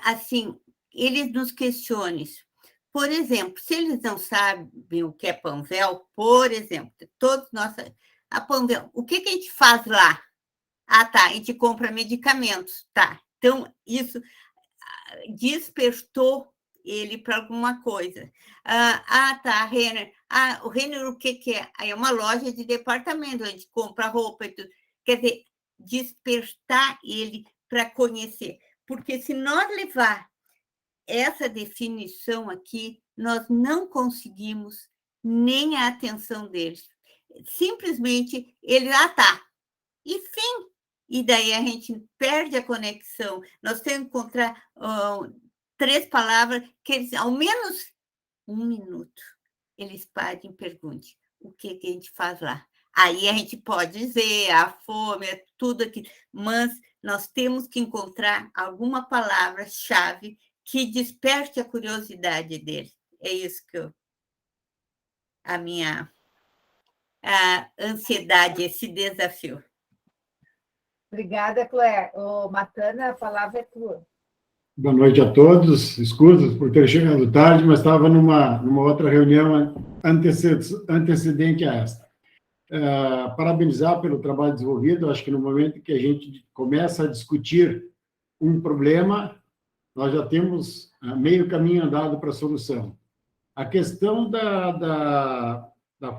assim, eles nos questionem. Por exemplo, se eles não sabem o que é Panvel, por exemplo, todos nós... A Panvel, o que a gente faz lá? Ah, tá, a gente compra medicamentos, tá. Então, isso despertou ele para alguma coisa. Tá, Renner. O Renner, o que é? É uma loja de departamento, a gente compra roupa e tudo. Quer dizer, despertar ele para conhecer. Porque se nós levar essa definição aqui, nós não conseguimos nem a atenção deles. Simplesmente, ele, tá. E fim. E daí a gente perde a conexão. Nós temos que encontrar 3 palavras que eles, ao menos 1 minuto, eles parem e perguntem o que a gente faz lá. Aí a gente pode dizer a fome, tudo aquilo, mas nós temos que encontrar alguma palavra-chave que desperte a curiosidade deles. É isso que a minha ansiedade, esse desafio. Obrigada, Cloé. Matana, a palavra é tua. Boa noite a todos. Escuso por ter chegado tarde, mas estava numa outra reunião antecedente a esta. Parabenizar pelo trabalho desenvolvido. Acho que no momento que a gente começa a discutir um problema, nós já temos meio caminho andado para a solução. A questão da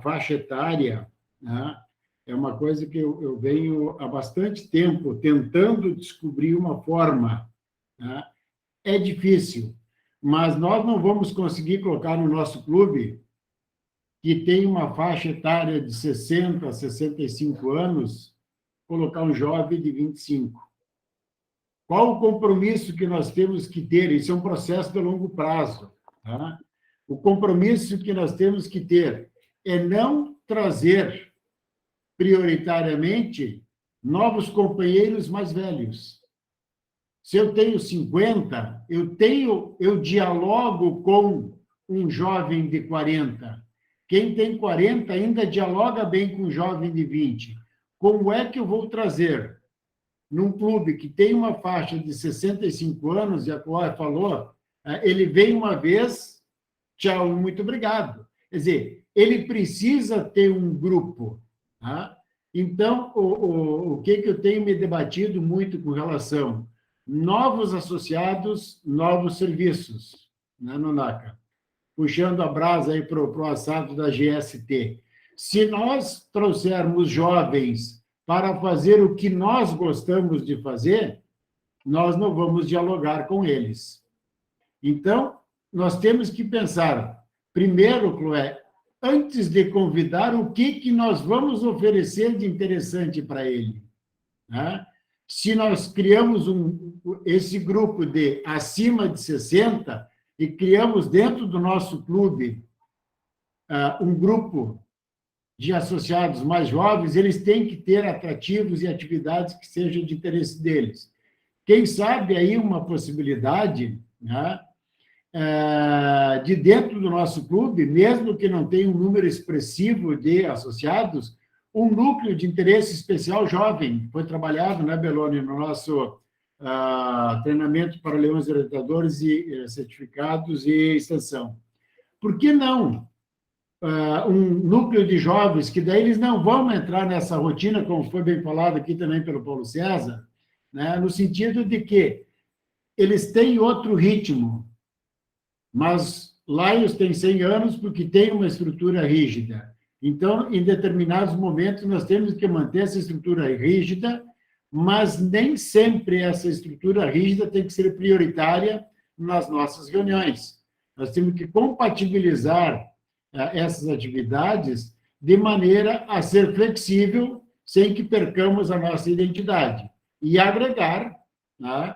faixa etária, né, é uma coisa que eu venho há bastante tempo tentando descobrir uma forma, né? É difícil, mas nós não vamos conseguir colocar no nosso clube, que tem uma faixa etária de 60 a 65 anos, colocar um jovem de 25. Qual o compromisso que nós temos que ter? Isso é um processo de longo prazo. Tá? O compromisso que nós temos que ter é não trazer prioritariamente novos companheiros mais velhos. Se eu tenho 50, eu dialogo com um jovem de 40. Quem tem 40 ainda dialoga bem com um jovem de 20. Como é que eu vou trazer num clube que tem uma faixa de 65 anos, e a Cláudia falou, ele vem uma vez, tchau, muito obrigado. Quer dizer, ele precisa ter um grupo. Tá? Então, o que eu tenho me debatido muito com relação novos associados, novos serviços, né, Nonaka? Puxando a brasa aí para o assado da GST. Se nós trouxermos jovens para fazer o que nós gostamos de fazer, nós não vamos dialogar com eles. Então, nós temos que pensar, primeiro, Cloé, antes de convidar, o que nós vamos oferecer de interessante para ele. Né? Se nós criamos esse grupo de acima de 60 e criamos dentro do nosso clube um grupo de associados mais jovens, eles têm que ter atrativos e atividades que sejam de interesse deles. Quem sabe aí uma possibilidade, né, de dentro do nosso clube, mesmo que não tenha um número expressivo de associados, um núcleo de interesse especial jovem, foi trabalhado, né, Beloni, no nosso treinamento para leões orientadores e certificados e extensão. Por que não um núcleo de jovens, que daí eles não vão entrar nessa rotina, como foi bem falado aqui também pelo Paulo César, né, no sentido de que eles têm outro ritmo, mas Lions tem 100 anos porque tem uma estrutura rígida. Então, em determinados momentos, nós temos que manter essa estrutura rígida, mas nem sempre essa estrutura rígida tem que ser prioritária nas nossas reuniões. Nós temos que compatibilizar essas atividades de maneira a ser flexível, sem que percamos a nossa identidade, e agregar, né,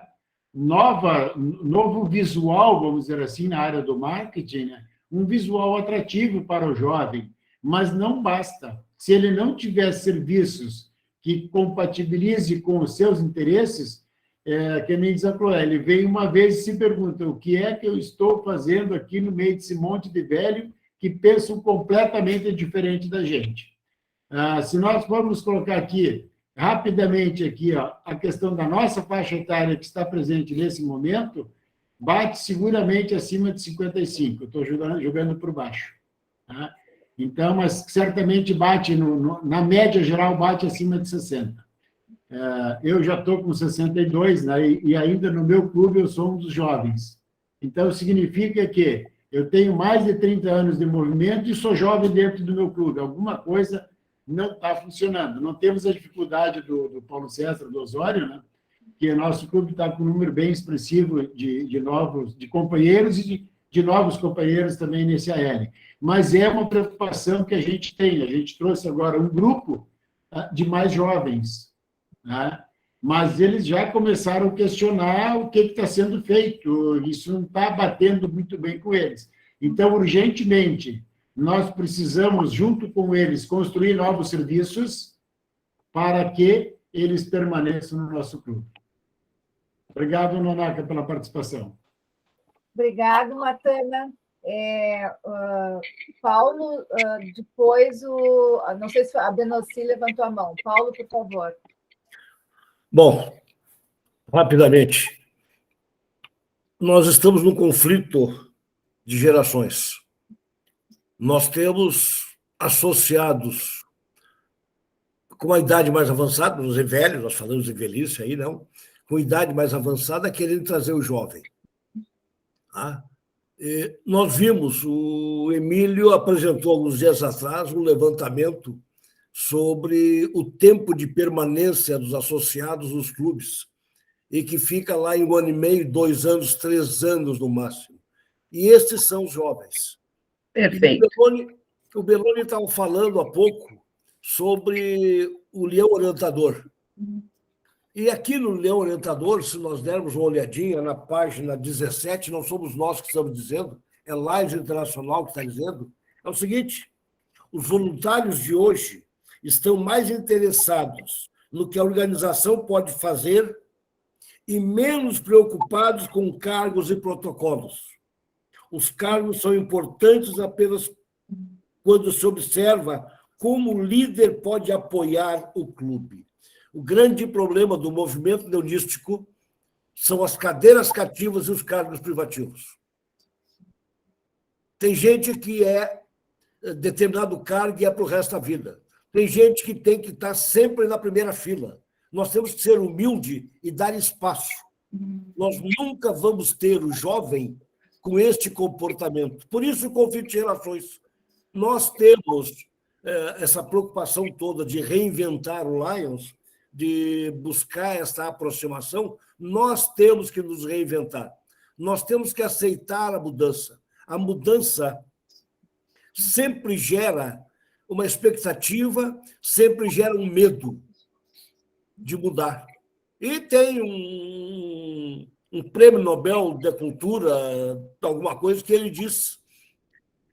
novo visual, vamos dizer assim, na área do marketing, né? Um visual atrativo para o jovem, mas não basta. Se ele não tiver serviços que compatibilize com os seus interesses, que nem diz a Chloé, ele vem uma vez e se pergunta: o que é que eu estou fazendo aqui no meio desse monte de velho que pensam completamente diferente da gente? Se nós formos colocar aqui, rapidamente, aqui, ó, a questão da nossa faixa etária que está presente nesse momento, bate seguramente acima de 55. Eu estou jogando por baixo. Tá? Então, mas certamente bate, na média geral, bate acima de 60. Eu já estou com 62, né, e ainda no meu clube eu sou um dos jovens. Então, significa que eu tenho mais de 30 anos de movimento e sou jovem dentro do meu clube. Alguma coisa não está funcionando. Não temos a dificuldade do Paulo César, do Osório, né, que o nosso clube está com um número bem expressivo de companheiros e de novos companheiros também nesse AL. Mas é uma preocupação que a gente tem. A gente trouxe agora um grupo de mais jovens, né? Mas eles já começaram a questionar o que está sendo feito, isso não está batendo muito bem com eles. Então, urgentemente, nós precisamos, junto com eles, construir novos serviços para que eles permaneçam no nosso clube. Obrigado, Nonaka, pela participação. Obrigado, Matana. Paulo, depois não sei se a Benoci levantou a mão. Paulo, por favor. Bom, rapidamente, nós estamos num conflito de gerações. Nós temos associados com a idade mais avançada, os velhos, nós falamos de velhice aí, não? Com idade mais avançada, querendo trazer o jovem. Tá? Nós vimos, o Emílio apresentou alguns dias atrás um levantamento sobre o tempo de permanência dos associados nos clubes, e que fica lá em 1 ano e meio, 2 anos, 3 anos no máximo. E estes são os jovens. Perfeito. O Belloni estava falando há pouco sobre o Leão Orientador. E aqui no Leão Orientador, se nós dermos uma olhadinha na página 17, não somos nós que estamos dizendo, é Live Internacional que está dizendo, é o seguinte: os voluntários de hoje estão mais interessados no que a organização pode fazer e menos preocupados com cargos e protocolos. Os cargos são importantes apenas quando se observa como o líder pode apoiar o clube. O grande problema do movimento leonístico são as cadeiras cativas e os cargos privativos. Tem gente que é determinado cargo e é para o resto da vida. Tem gente que tem que estar sempre na primeira fila. Nós temos que ser humilde e dar espaço. Nós nunca vamos ter o jovem com este comportamento. Por isso, o conflito de relações. Nós temos essa preocupação toda de reinventar o Lions, de buscar essa aproximação. Nós temos que nos reinventar. Nós temos que aceitar a mudança. A mudança sempre gera uma expectativa, sempre gera um medo de mudar. E tem um prêmio Nobel da Cultura, alguma coisa, que ele diz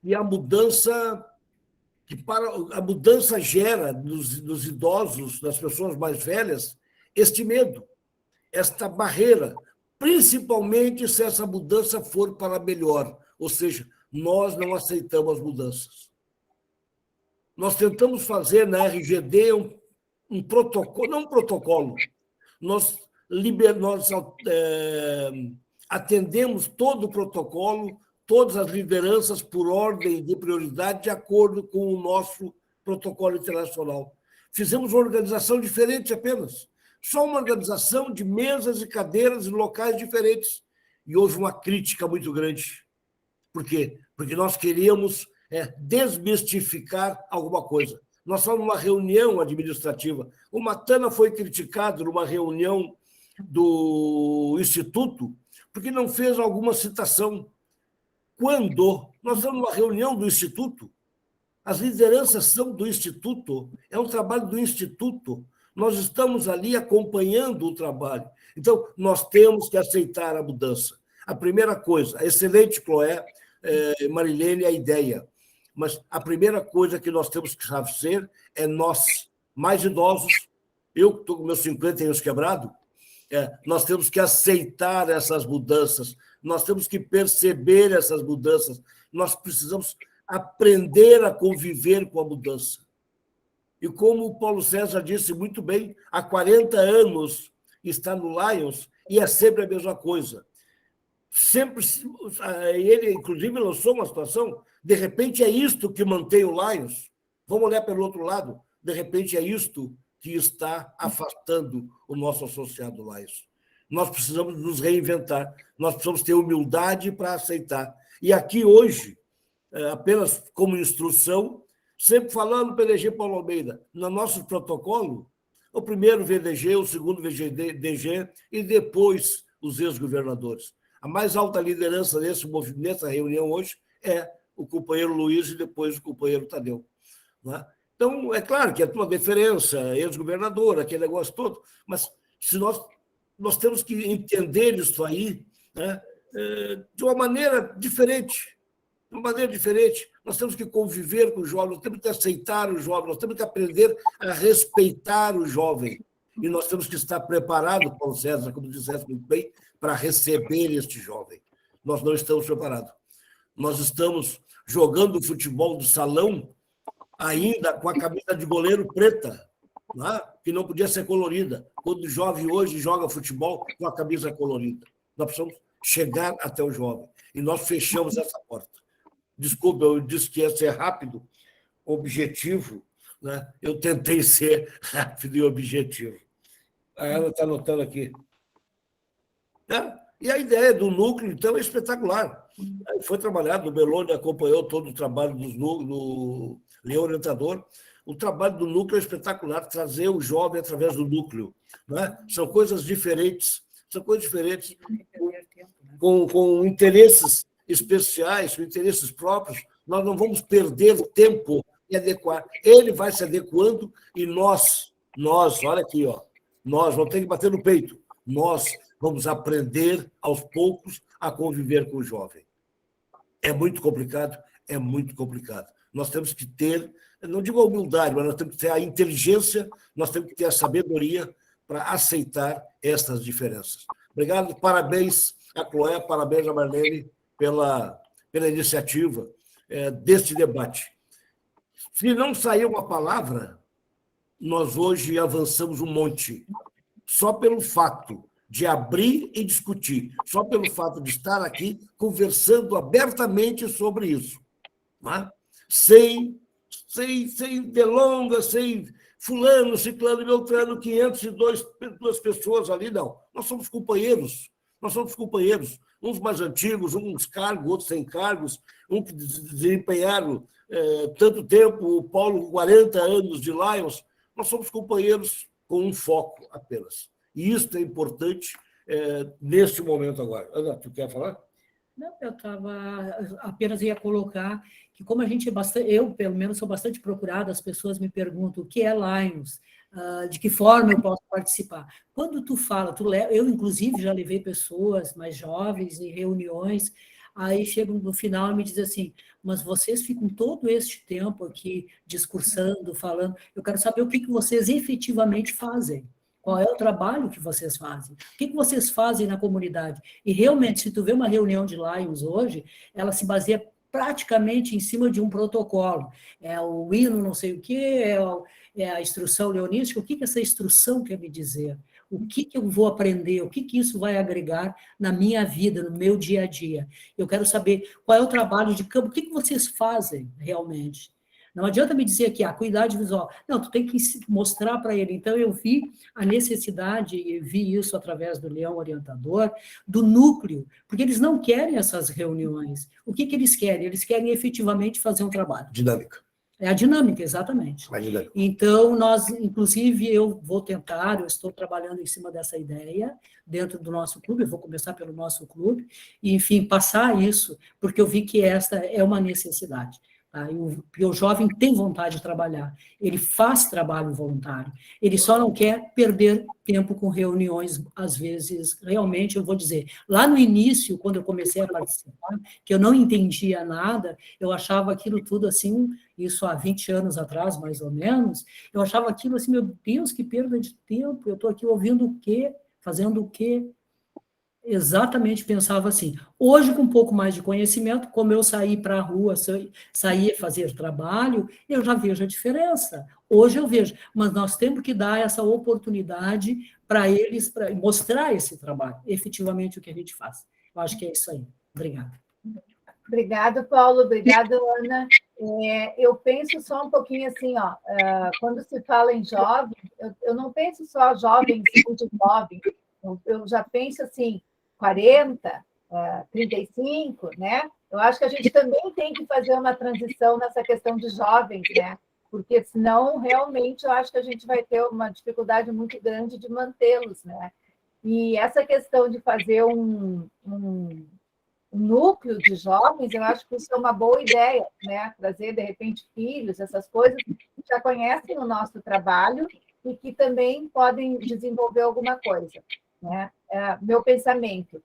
que a mudança gera nos idosos, nas pessoas mais velhas, este medo, esta barreira, principalmente se essa mudança for para melhor, ou seja, nós não aceitamos mudanças. Nós tentamos fazer na RGD um protocolo, não um protocolo, nós atendemos todo o protocolo, todas as lideranças por ordem de prioridade, de acordo com o nosso protocolo internacional. Fizemos uma organização diferente apenas, só uma organização de mesas e cadeiras em locais diferentes. E houve uma crítica muito grande. Por quê? Porque nós queríamos desmistificar alguma coisa. Nós estávamos numa reunião administrativa. O Matana foi criticado numa reunião do Instituto porque não fez alguma citação. Quando nós estamos numa reunião do Instituto, as lideranças são do Instituto, é um trabalho do Instituto. Nós estamos ali acompanhando o trabalho. Então, nós temos que aceitar a mudança. A primeira coisa, excelente, Chloé, Marilene, a ideia. Mas a primeira coisa que nós temos que fazer é nós, mais idosos, eu que estou com meus 50 anos quebrado, nós temos que aceitar essas mudanças, nós temos que perceber essas mudanças, nós precisamos aprender a conviver com a mudança. E como o Paulo César disse muito bem, há 40 anos está no Lions e é sempre a mesma coisa. Sempre, ele, inclusive, lançou uma situação, de repente é isto que mantém o Lions. Vamos olhar pelo outro lado, de repente é isto que está afastando o nosso associado Lions. Nós precisamos nos reinventar, nós precisamos ter humildade para aceitar. E aqui hoje, apenas como instrução, sempre falando PDG Paulo Almeida, no nosso protocolo, o primeiro VDG, o segundo VDG e depois os ex-governadores. A mais alta liderança nesse movimento, nessa reunião hoje, é o companheiro Luiz e depois o companheiro Tadeu. Né? Então, é claro que é uma diferença, ex-governador, aquele negócio todo, mas se nós temos que entender isso aí, né, de uma maneira diferente. De uma maneira diferente. Nós temos que conviver com o jovem, nós temos que aceitar o jovem, nós temos que aprender a respeitar o jovem. E nós temos que estar preparados, Paulo César, como disseste muito bem, para receber este jovem. Nós não estamos preparados. Nós estamos jogando futebol do salão ainda com a camisa de goleiro preta, né? Que não podia ser colorida. Quando o jovem hoje joga futebol com a camisa colorida. Nós precisamos chegar até o jovem. E nós fechamos essa porta. Desculpa, eu disse que ia ser rápido, objetivo, né? Eu tentei ser rápido e objetivo. A Ana está anotando aqui. E a ideia do núcleo, então, é espetacular. Foi trabalhado, o Beloni acompanhou todo o trabalho do Leão Orientador. O trabalho do núcleo é espetacular, trazer o jovem através do núcleo. Né? São coisas diferentes, com interesses especiais, com interesses próprios. Nós não vamos perder tempo em adequar. Ele vai se adequando e nós, olha aqui, ó, nós vamos ter que bater no peito. Nós vamos aprender, aos poucos, a conviver com o jovem. É muito complicado, é muito complicado. Nós temos que ter, não digo a humildade, mas nós temos que ter a inteligência, nós temos que ter a sabedoria para aceitar essas diferenças. Obrigado, parabéns a Chloé, parabéns a Marlene pela iniciativa deste debate. Se não sair uma palavra, nós hoje avançamos um monte. Só pelo fato de abrir e discutir, só pelo fato de estar aqui conversando abertamente sobre isso. Né? Sem delongas, sem fulano, ciclano, beltrano, 502 pessoas ali, não. Nós somos companheiros, uns mais antigos, uns cargos, outros sem cargos, uns que desempenharam tanto tempo, o Paulo, 40 anos de Lions, nós somos companheiros com um foco apenas. E isso é importante neste momento agora. Ana, tu quer falar? Não, eu apenas ia colocar que como a gente é bastante, eu pelo menos sou bastante procurada, as pessoas me perguntam o que é Lions, de que forma eu posso participar. Quando tu fala, eu inclusive já levei pessoas mais jovens em reuniões, aí chegam no final e me dizem assim, mas vocês ficam todo este tempo aqui discursando, falando, eu quero saber o que vocês efetivamente fazem. Qual é o trabalho que vocês fazem? O que vocês fazem na comunidade? E realmente, se tu vê uma reunião de Lions hoje, ela se baseia praticamente em cima de um protocolo. É o hino não sei o quê, é a instrução leonística. O que essa instrução quer me dizer? O que eu vou aprender? O que isso vai agregar na minha vida, no meu dia a dia? Eu quero saber qual é o trabalho de campo, o que vocês fazem realmente? Não adianta me dizer que a acuidade visual. Não, tu tem que mostrar para ele. Então, eu vi a necessidade, e vi isso através do Leão Orientador, do núcleo, porque eles não querem essas reuniões. O que eles querem? Eles querem efetivamente fazer um trabalho. Dinâmica. É a dinâmica, exatamente. Então, inclusive, eu estou trabalhando em cima dessa ideia dentro do nosso clube, eu vou começar pelo nosso clube, e, enfim, passar isso, porque eu vi que esta é uma necessidade. Tá? Porque o jovem tem vontade de trabalhar, ele faz trabalho voluntário, ele só não quer perder tempo com reuniões, às vezes, realmente, eu vou dizer, lá no início, quando eu comecei a participar, que eu não entendia nada, eu achava aquilo tudo assim, isso há 20 anos atrás, mais ou menos, eu achava aquilo assim, meu Deus, que perda de tempo, eu estou aqui ouvindo o quê? Fazendo o quê? Exatamente, pensava assim. Hoje, com um pouco mais de conhecimento, como eu saí para a rua, saí fazer trabalho, eu já vejo a diferença. Hoje eu vejo, mas nós temos que dar essa oportunidade para eles, para mostrar esse trabalho, efetivamente o que a gente faz. Eu acho que é isso aí. Obrigada. Obrigada, Paulo. Obrigada, Ana. Eu penso só um pouquinho assim, ó, quando se fala em jovens, eu não penso só jovens muito jovens, eu já penso assim, 40, 35, né? Eu acho que a gente também tem que fazer uma transição nessa questão de jovens, né? Porque senão, realmente, eu acho que a gente vai ter uma dificuldade muito grande de mantê-los, né? E essa questão de fazer um núcleo de jovens, eu acho que isso é uma boa ideia, né? Trazer, de repente, filhos, essas coisas que já conhecem o nosso trabalho e que também podem desenvolver alguma coisa, né? Meu pensamento.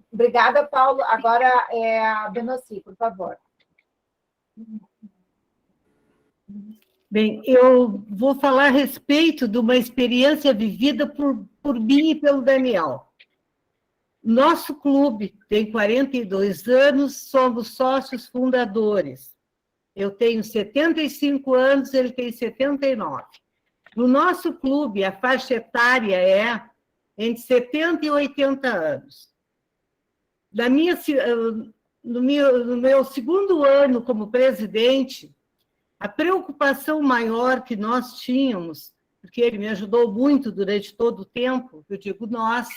Obrigada, Paulo. Agora, a Benoci, por favor. Bem, eu vou falar a respeito de uma experiência vivida por mim e pelo Daniel. Nosso clube tem 42 anos, somos sócios fundadores. Eu tenho 75 anos, ele tem 79. No nosso clube, a faixa etária é entre 70 e 80 anos. No meu segundo ano como presidente, a preocupação maior que nós tínhamos, porque ele me ajudou muito durante todo o tempo, eu digo nós,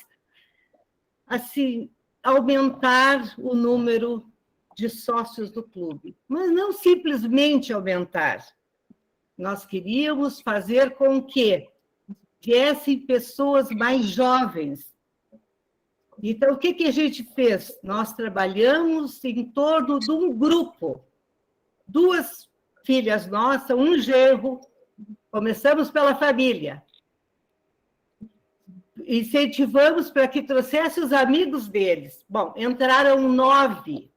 assim, aumentar o número de sócios do clube. Mas não simplesmente aumentar. Nós queríamos fazer com que viessem pessoas mais jovens. Então, o que a gente fez? Nós trabalhamos em torno de um grupo. 2 filhas nossas, um genro. Começamos pela família. Incentivamos para que trouxesse os amigos deles. Bom, entraram 9.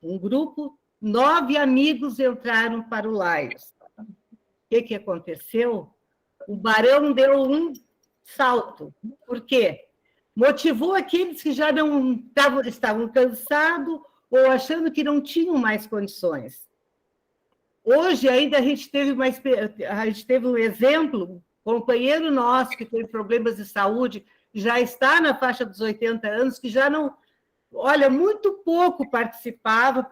Um grupo, 9 amigos entraram para o Lions. O que aconteceu? O Barão deu um salto. Por quê? Motivou aqueles que já não estavam cansados ou achando que não tinham mais condições. Hoje, ainda, a gente teve um exemplo, um companheiro nosso que teve problemas de saúde, já está na faixa dos 80 anos, que já não... Olha, muito pouco participava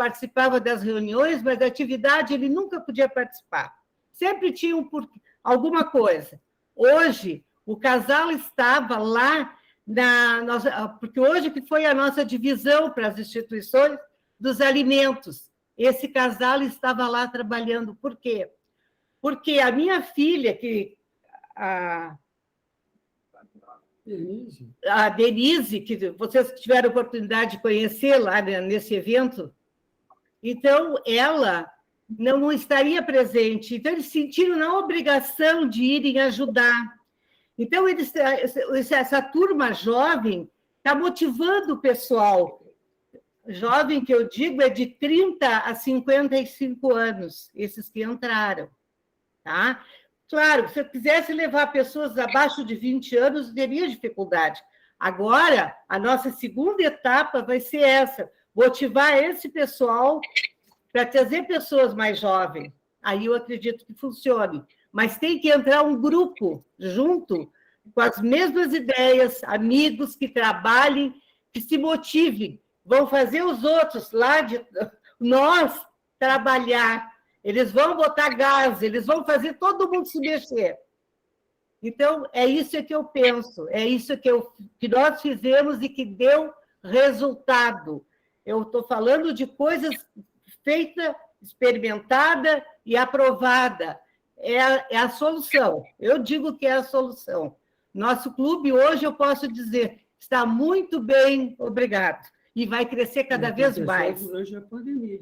das reuniões, mas da atividade ele nunca podia participar. Sempre tinha alguma coisa. Hoje, o casal estava lá, porque hoje que foi a nossa divisão para as instituições dos alimentos. Esse casal estava lá trabalhando. Por quê? Porque a minha filha, a Denise, que vocês tiveram a oportunidade de conhecer lá nesse evento, então ela não estaria presente. Então, eles sentiram na obrigação de irem ajudar. Então, essa turma jovem está motivando o pessoal. Jovem, que eu digo, é de 30 a 55 anos, esses que entraram. Tá? Claro, se eu quisesse levar pessoas abaixo de 20 anos, teria dificuldade. Agora, a nossa segunda etapa vai ser essa, motivar esse pessoal para trazer pessoas mais jovens. Aí eu acredito que funcione. Mas tem que entrar um grupo junto, com as mesmas ideias, amigos que trabalhem, que se motivem, vão fazer os outros lá de nós trabalhar. Eles vão botar gás, eles vão fazer todo mundo se mexer. Então, é isso que eu penso, é isso que nós fizemos e que deu resultado. Eu estou falando de coisas feitas, experimentada e aprovada. É a solução. Eu digo que é a solução. Nosso clube, hoje, eu posso dizer, está muito bem, obrigado. e vai crescer cada vez mais. Durante a pandemia.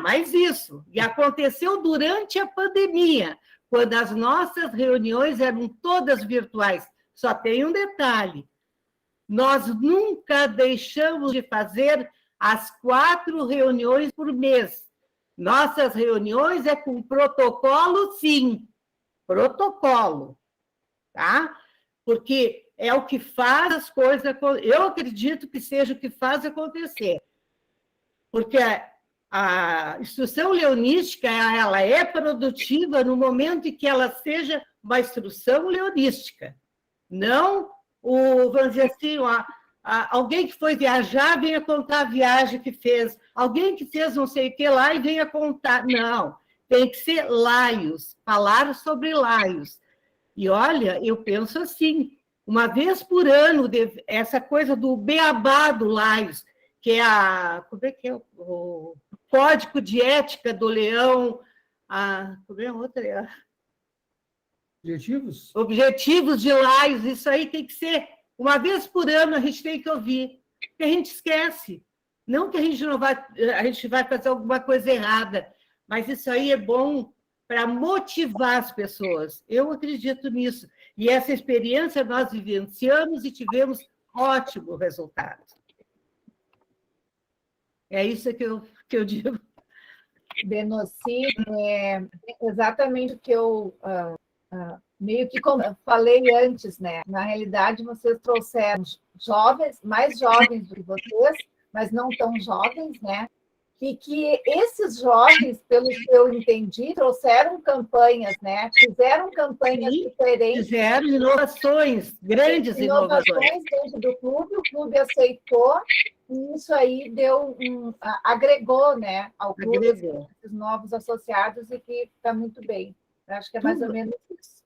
Mais isso. E aconteceu durante a pandemia, quando as nossas reuniões eram todas virtuais. Só tem um detalhe: nós nunca deixamos de fazer as 4 reuniões por mês. Nossas reuniões é com protocolo, sim. Protocolo. Tá? Porque é o que faz as coisas... Eu acredito que seja o que faz acontecer. Porque a instrução leonística ela é produtiva no momento em que ela seja uma instrução leonística. Não, vamos dizer assim, alguém que foi viajar venha contar a viagem que fez. Alguém que fez não sei o que lá e venha contar. Não, tem que ser laios, falar sobre laios. E, olha, eu penso assim, uma vez por ano, essa coisa do beabá do Laios, que é como é que é o Código de Ética do Leão, como é a outra? Objetivos? Objetivos de Laios, isso aí tem que ser, uma vez por ano a gente tem que ouvir, porque a gente esquece. Não que a gente vai fazer alguma coisa errada, mas isso aí é bom para motivar as pessoas. Eu acredito nisso. E essa experiência nós vivenciamos e tivemos ótimo resultado. É isso que eu digo. Benoci, é exatamente o que eu meio que falei antes, né? Na realidade, vocês trouxeram jovens, mais jovens do que vocês, mas não tão jovens, né? E que esses jovens, pelo que eu entendi, trouxeram campanhas, né? Fizeram campanhas diferentes. Fizeram inovações, grandes inovações dentro do clube, o clube aceitou, e isso aí agregou, né, ao clube esses novos associados, e que está muito bem. Eu acho que é mais ou menos isso.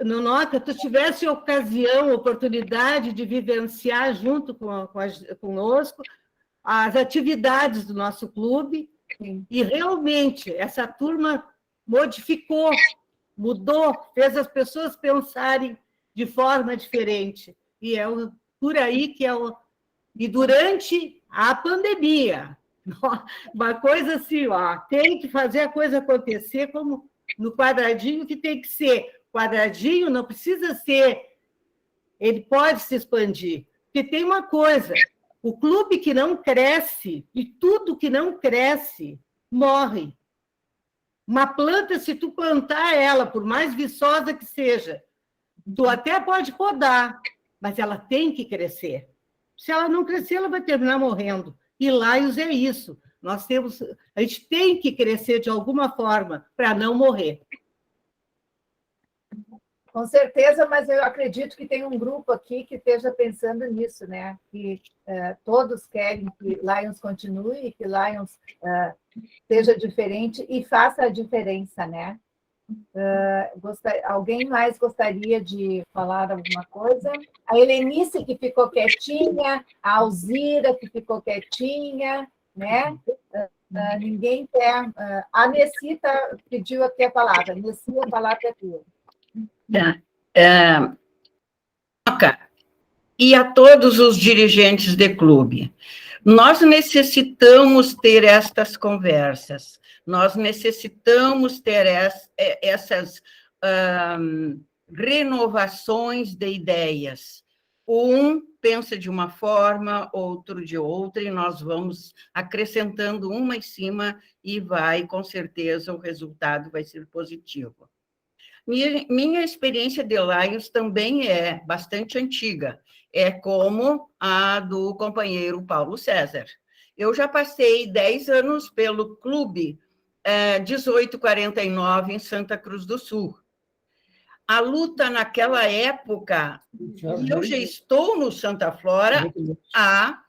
Nota, tu tivesse oportunidade de vivenciar junto conosco as atividades do nosso clube. Sim. E realmente essa turma mudou, fez as pessoas pensarem de forma diferente. E é por aí que E durante a pandemia, uma coisa assim, tem que fazer a coisa acontecer como no quadradinho que tem que ser. Quadradinho não precisa ser, ele pode se expandir. Porque tem uma coisa, o clube que não cresce, e tudo que não cresce, morre. Uma planta, se tu plantar ela, por mais viçosa que seja, tu até pode podar, mas ela tem que crescer. Se ela não crescer, ela vai terminar morrendo. E Laios é isso. A gente tem que crescer de alguma forma para não morrer. Com certeza, mas eu acredito que tem um grupo aqui que esteja pensando nisso, né? Que todos querem que Lions continue, que Lions seja diferente e faça a diferença, né? Alguém mais gostaria de falar alguma coisa? A Helenice, que ficou quietinha, a Alzira, que ficou quietinha, né? Ninguém quer... A Nessita pediu aqui a palavra. Nessi, a palavra é tua. E a todos os dirigentes de clube, nós necessitamos ter estas conversas, nós necessitamos ter essas renovações de ideias. Um pensa de uma forma, outro de outra, e nós vamos acrescentando uma em cima e com certeza, o resultado vai ser positivo. Minha experiência de Lions também é bastante antiga, é como a do companheiro Paulo César. Eu já passei 10 anos pelo clube 1849 em Santa Cruz do Sul. A luta naquela época, e eu já estou no Santa Flora há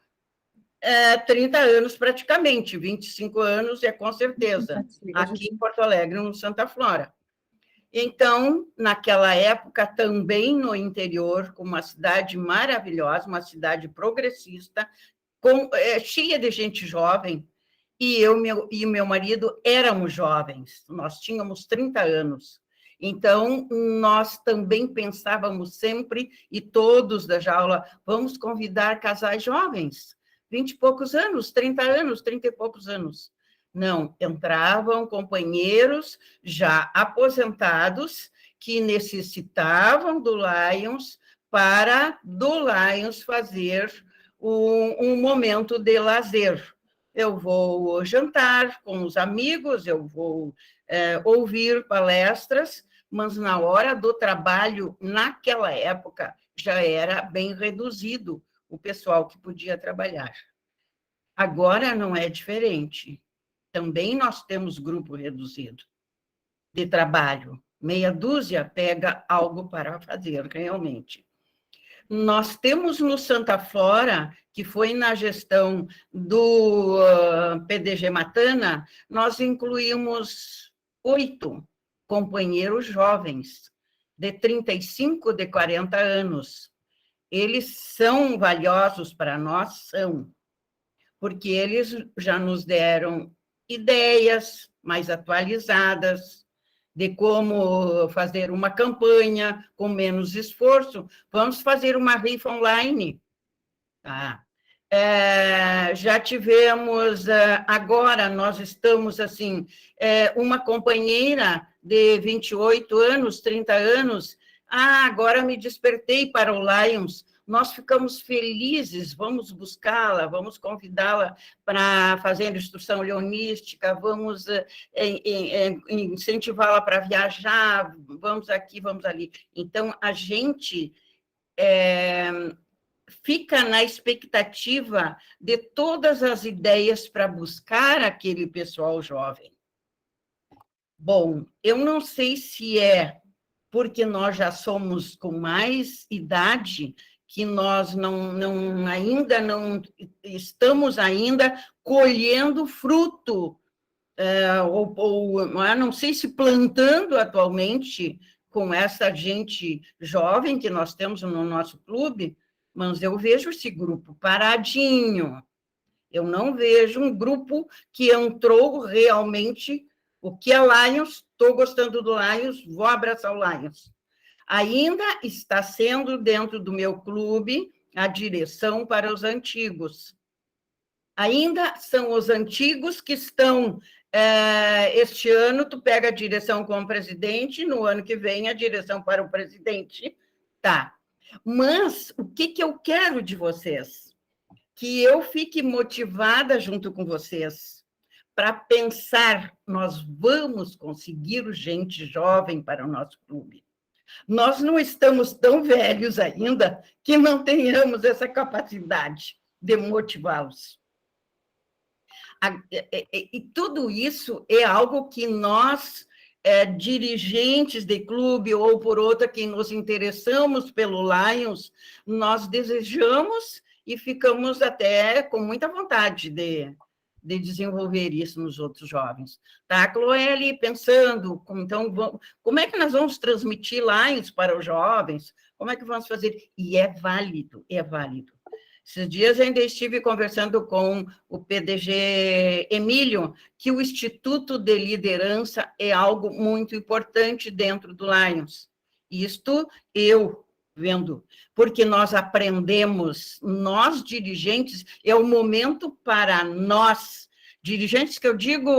30 anos praticamente, 25 anos com certeza, aqui em Porto Alegre, no Santa Flora. Então, naquela época, também no interior, com uma cidade maravilhosa, uma cidade progressista, cheia de gente jovem, e eu e meu marido éramos jovens, nós tínhamos 30 anos. Então, nós também pensávamos sempre, e todos da jaula, vamos convidar casais jovens, 20 e poucos anos, 30 anos, 30 e poucos anos. Não, entravam companheiros já aposentados que necessitavam do Lions para do Lions fazer um momento de lazer. Eu vou jantar com os amigos, eu vou ouvir palestras, mas na hora do trabalho, naquela época, já era bem reduzido o pessoal que podia trabalhar. Agora não é diferente. Também nós temos grupo reduzido de trabalho. Meia dúzia pega algo para fazer, realmente. Nós temos no Santa Flora, que foi na gestão do PDG Matana, nós incluímos 8 companheiros jovens, de 35, de 40 anos. Eles são valiosos para nós, são, porque eles já nos deram ideias mais atualizadas, de como fazer uma campanha com menos esforço. Vamos fazer uma rifa online. Tá? Já tivemos, agora nós estamos assim, uma companheira de 28 anos, 30 anos, agora me despertei para o Lions. Nós ficamos felizes, vamos buscá-la, vamos convidá-la para fazer instrução leonística, vamos incentivá-la para viajar, vamos aqui, vamos ali. Então, a gente fica na expectativa de todas as ideias para buscar aquele pessoal jovem. Bom, eu não sei se é porque nós já somos com mais idade, que nós ainda não estamos ainda colhendo fruto, ou não sei se plantando atualmente com essa gente jovem que nós temos no nosso clube, mas eu vejo esse grupo paradinho. Eu não vejo um grupo que entrou realmente, o que é Lions, estou gostando do Lions, vou abraçar o Lions. Ainda está sendo, dentro do meu clube, a direção para os antigos. Ainda são os antigos que estão... este ano, tu pega a direção com o presidente, no ano que vem, a direção para o presidente. Tá. Mas o que eu quero de vocês? Que eu fique motivada junto com vocês para pensar, nós vamos conseguir gente jovem para o nosso clube. Nós não estamos tão velhos ainda que não tenhamos essa capacidade de motivá-los. E tudo isso é algo que nós, dirigentes de clube ou por outra, que nos interessamos pelo Lions, nós desejamos e ficamos até com muita vontade de desenvolver isso nos outros jovens. Tá, Cloeli, pensando, então, como é que nós vamos transmitir Lions para os jovens? Como é que vamos fazer? E é válido, é válido. Esses dias ainda estive conversando com o PDG Emílio, que o Instituto de Liderança é algo muito importante dentro do Lions. Isto eu vendo, porque nós aprendemos, nós dirigentes, é o momento para nós, dirigentes que eu digo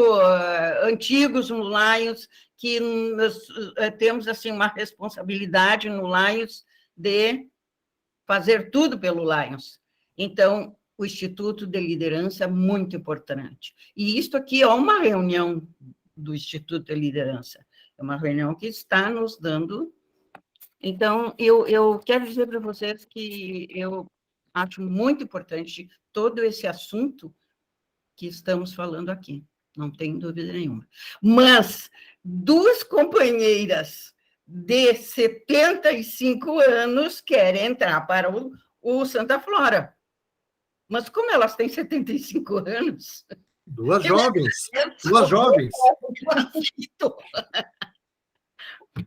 antigos no Lions, que nós temos assim uma responsabilidade no Lions de fazer tudo pelo Lions. Então, o Instituto de Liderança é muito importante. E isto aqui é uma reunião do Instituto de Liderança, é uma reunião que está nos dando... Então, eu quero dizer para vocês que eu acho muito importante todo esse assunto que estamos falando aqui, não tem dúvida nenhuma. Mas 2 companheiras de 75 anos querem entrar para o Santa Flora. Mas como elas têm 75 anos... 2 jovens, 2 jovens.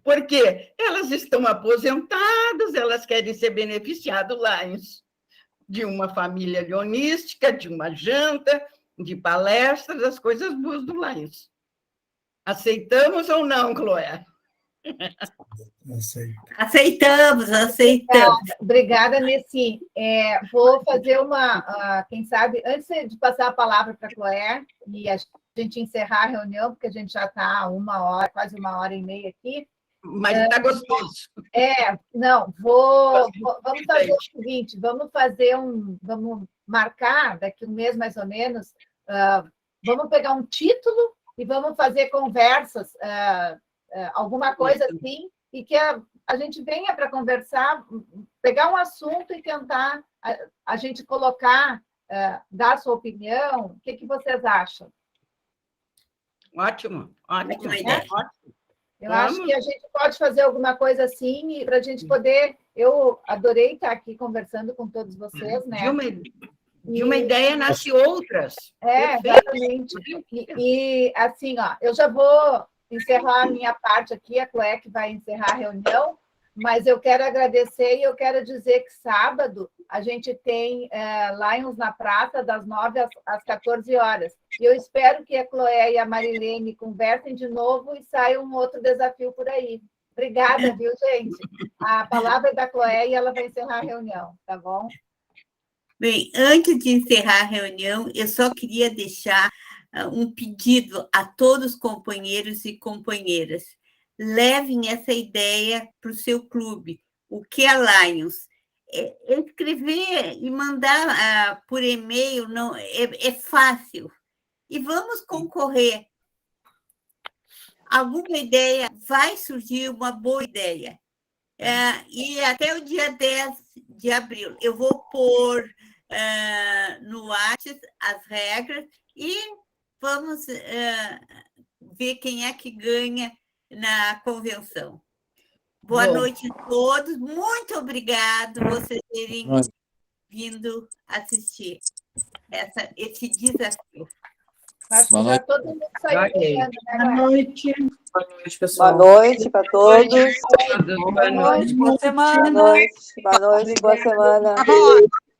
Porque elas estão aposentadas, elas querem ser beneficiadas lá de uma família leonística, de uma janta, de palestras, das coisas boas do Lions. Aceitamos ou não, Chloé? Aceitamos. Obrigada, Nessi. Vou fazer quem sabe, antes de passar a palavra para a Cloé, e a gente encerrar a reunião, porque a gente já está quase 1h30 aqui. Mas está gostoso. Vamos fazer o seguinte, vamos marcar daqui um mês, mais ou menos, vamos pegar um título e vamos fazer conversas, alguma coisa assim, e que a gente venha para conversar, pegar um assunto e tentar a gente colocar, dar a sua opinião. O que vocês acham? Ótimo. Eu acho que a gente pode fazer alguma coisa assim, para a gente poder... Eu adorei estar aqui conversando com todos vocês, né? De uma ideia nasce outras. Exatamente. E assim, eu já vou encerrar a minha parte aqui, a Cloé que vai encerrar a reunião, mas eu quero agradecer e eu quero dizer que sábado a gente tem Lions na Praça, das 9 às 14 horas. E eu espero que a Cloé e a Marilene conversem de novo e saia um outro desafio por aí. Obrigada, viu, gente? A palavra é da Cloé e ela vai encerrar a reunião, tá bom? Bem, antes de encerrar a reunião, eu só queria deixar um pedido a todos os companheiros e companheiras. Levem essa ideia para o seu clube. O que é Lions? Escrever e mandar por e-mail é fácil. E vamos concorrer. Alguma ideia, vai surgir uma boa ideia. E até o dia 10 de abril. Eu vou pôr no WhatsApp as regras e vamos ver quem é que ganha na convenção. Boa noite a todos. Muito obrigado por vocês terem vindo assistir esse desafio. Acho que já todo mundo saiu ganhando, né? Boa noite. Boa noite, pessoal. Boa noite para todos. Boa noite, boa semana. Boa noite, boa semana.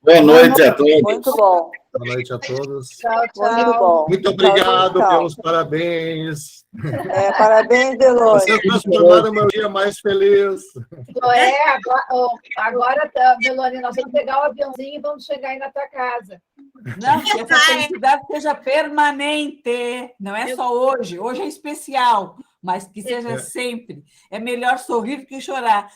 Boa noite a todos. Muito bom. Boa noite a todos. Tchau. Muito bom. Muito obrigado pelos parabéns. Parabéns, Delônia. Vocês transformaram o meu dia mais feliz. Agora, Delônia, nós vamos pegar o aviãozinho e vamos chegar aí na tua casa. Não, que essa felicidade seja permanente. Não é só hoje. Hoje é especial, mas que seja sempre. É melhor sorrir que chorar.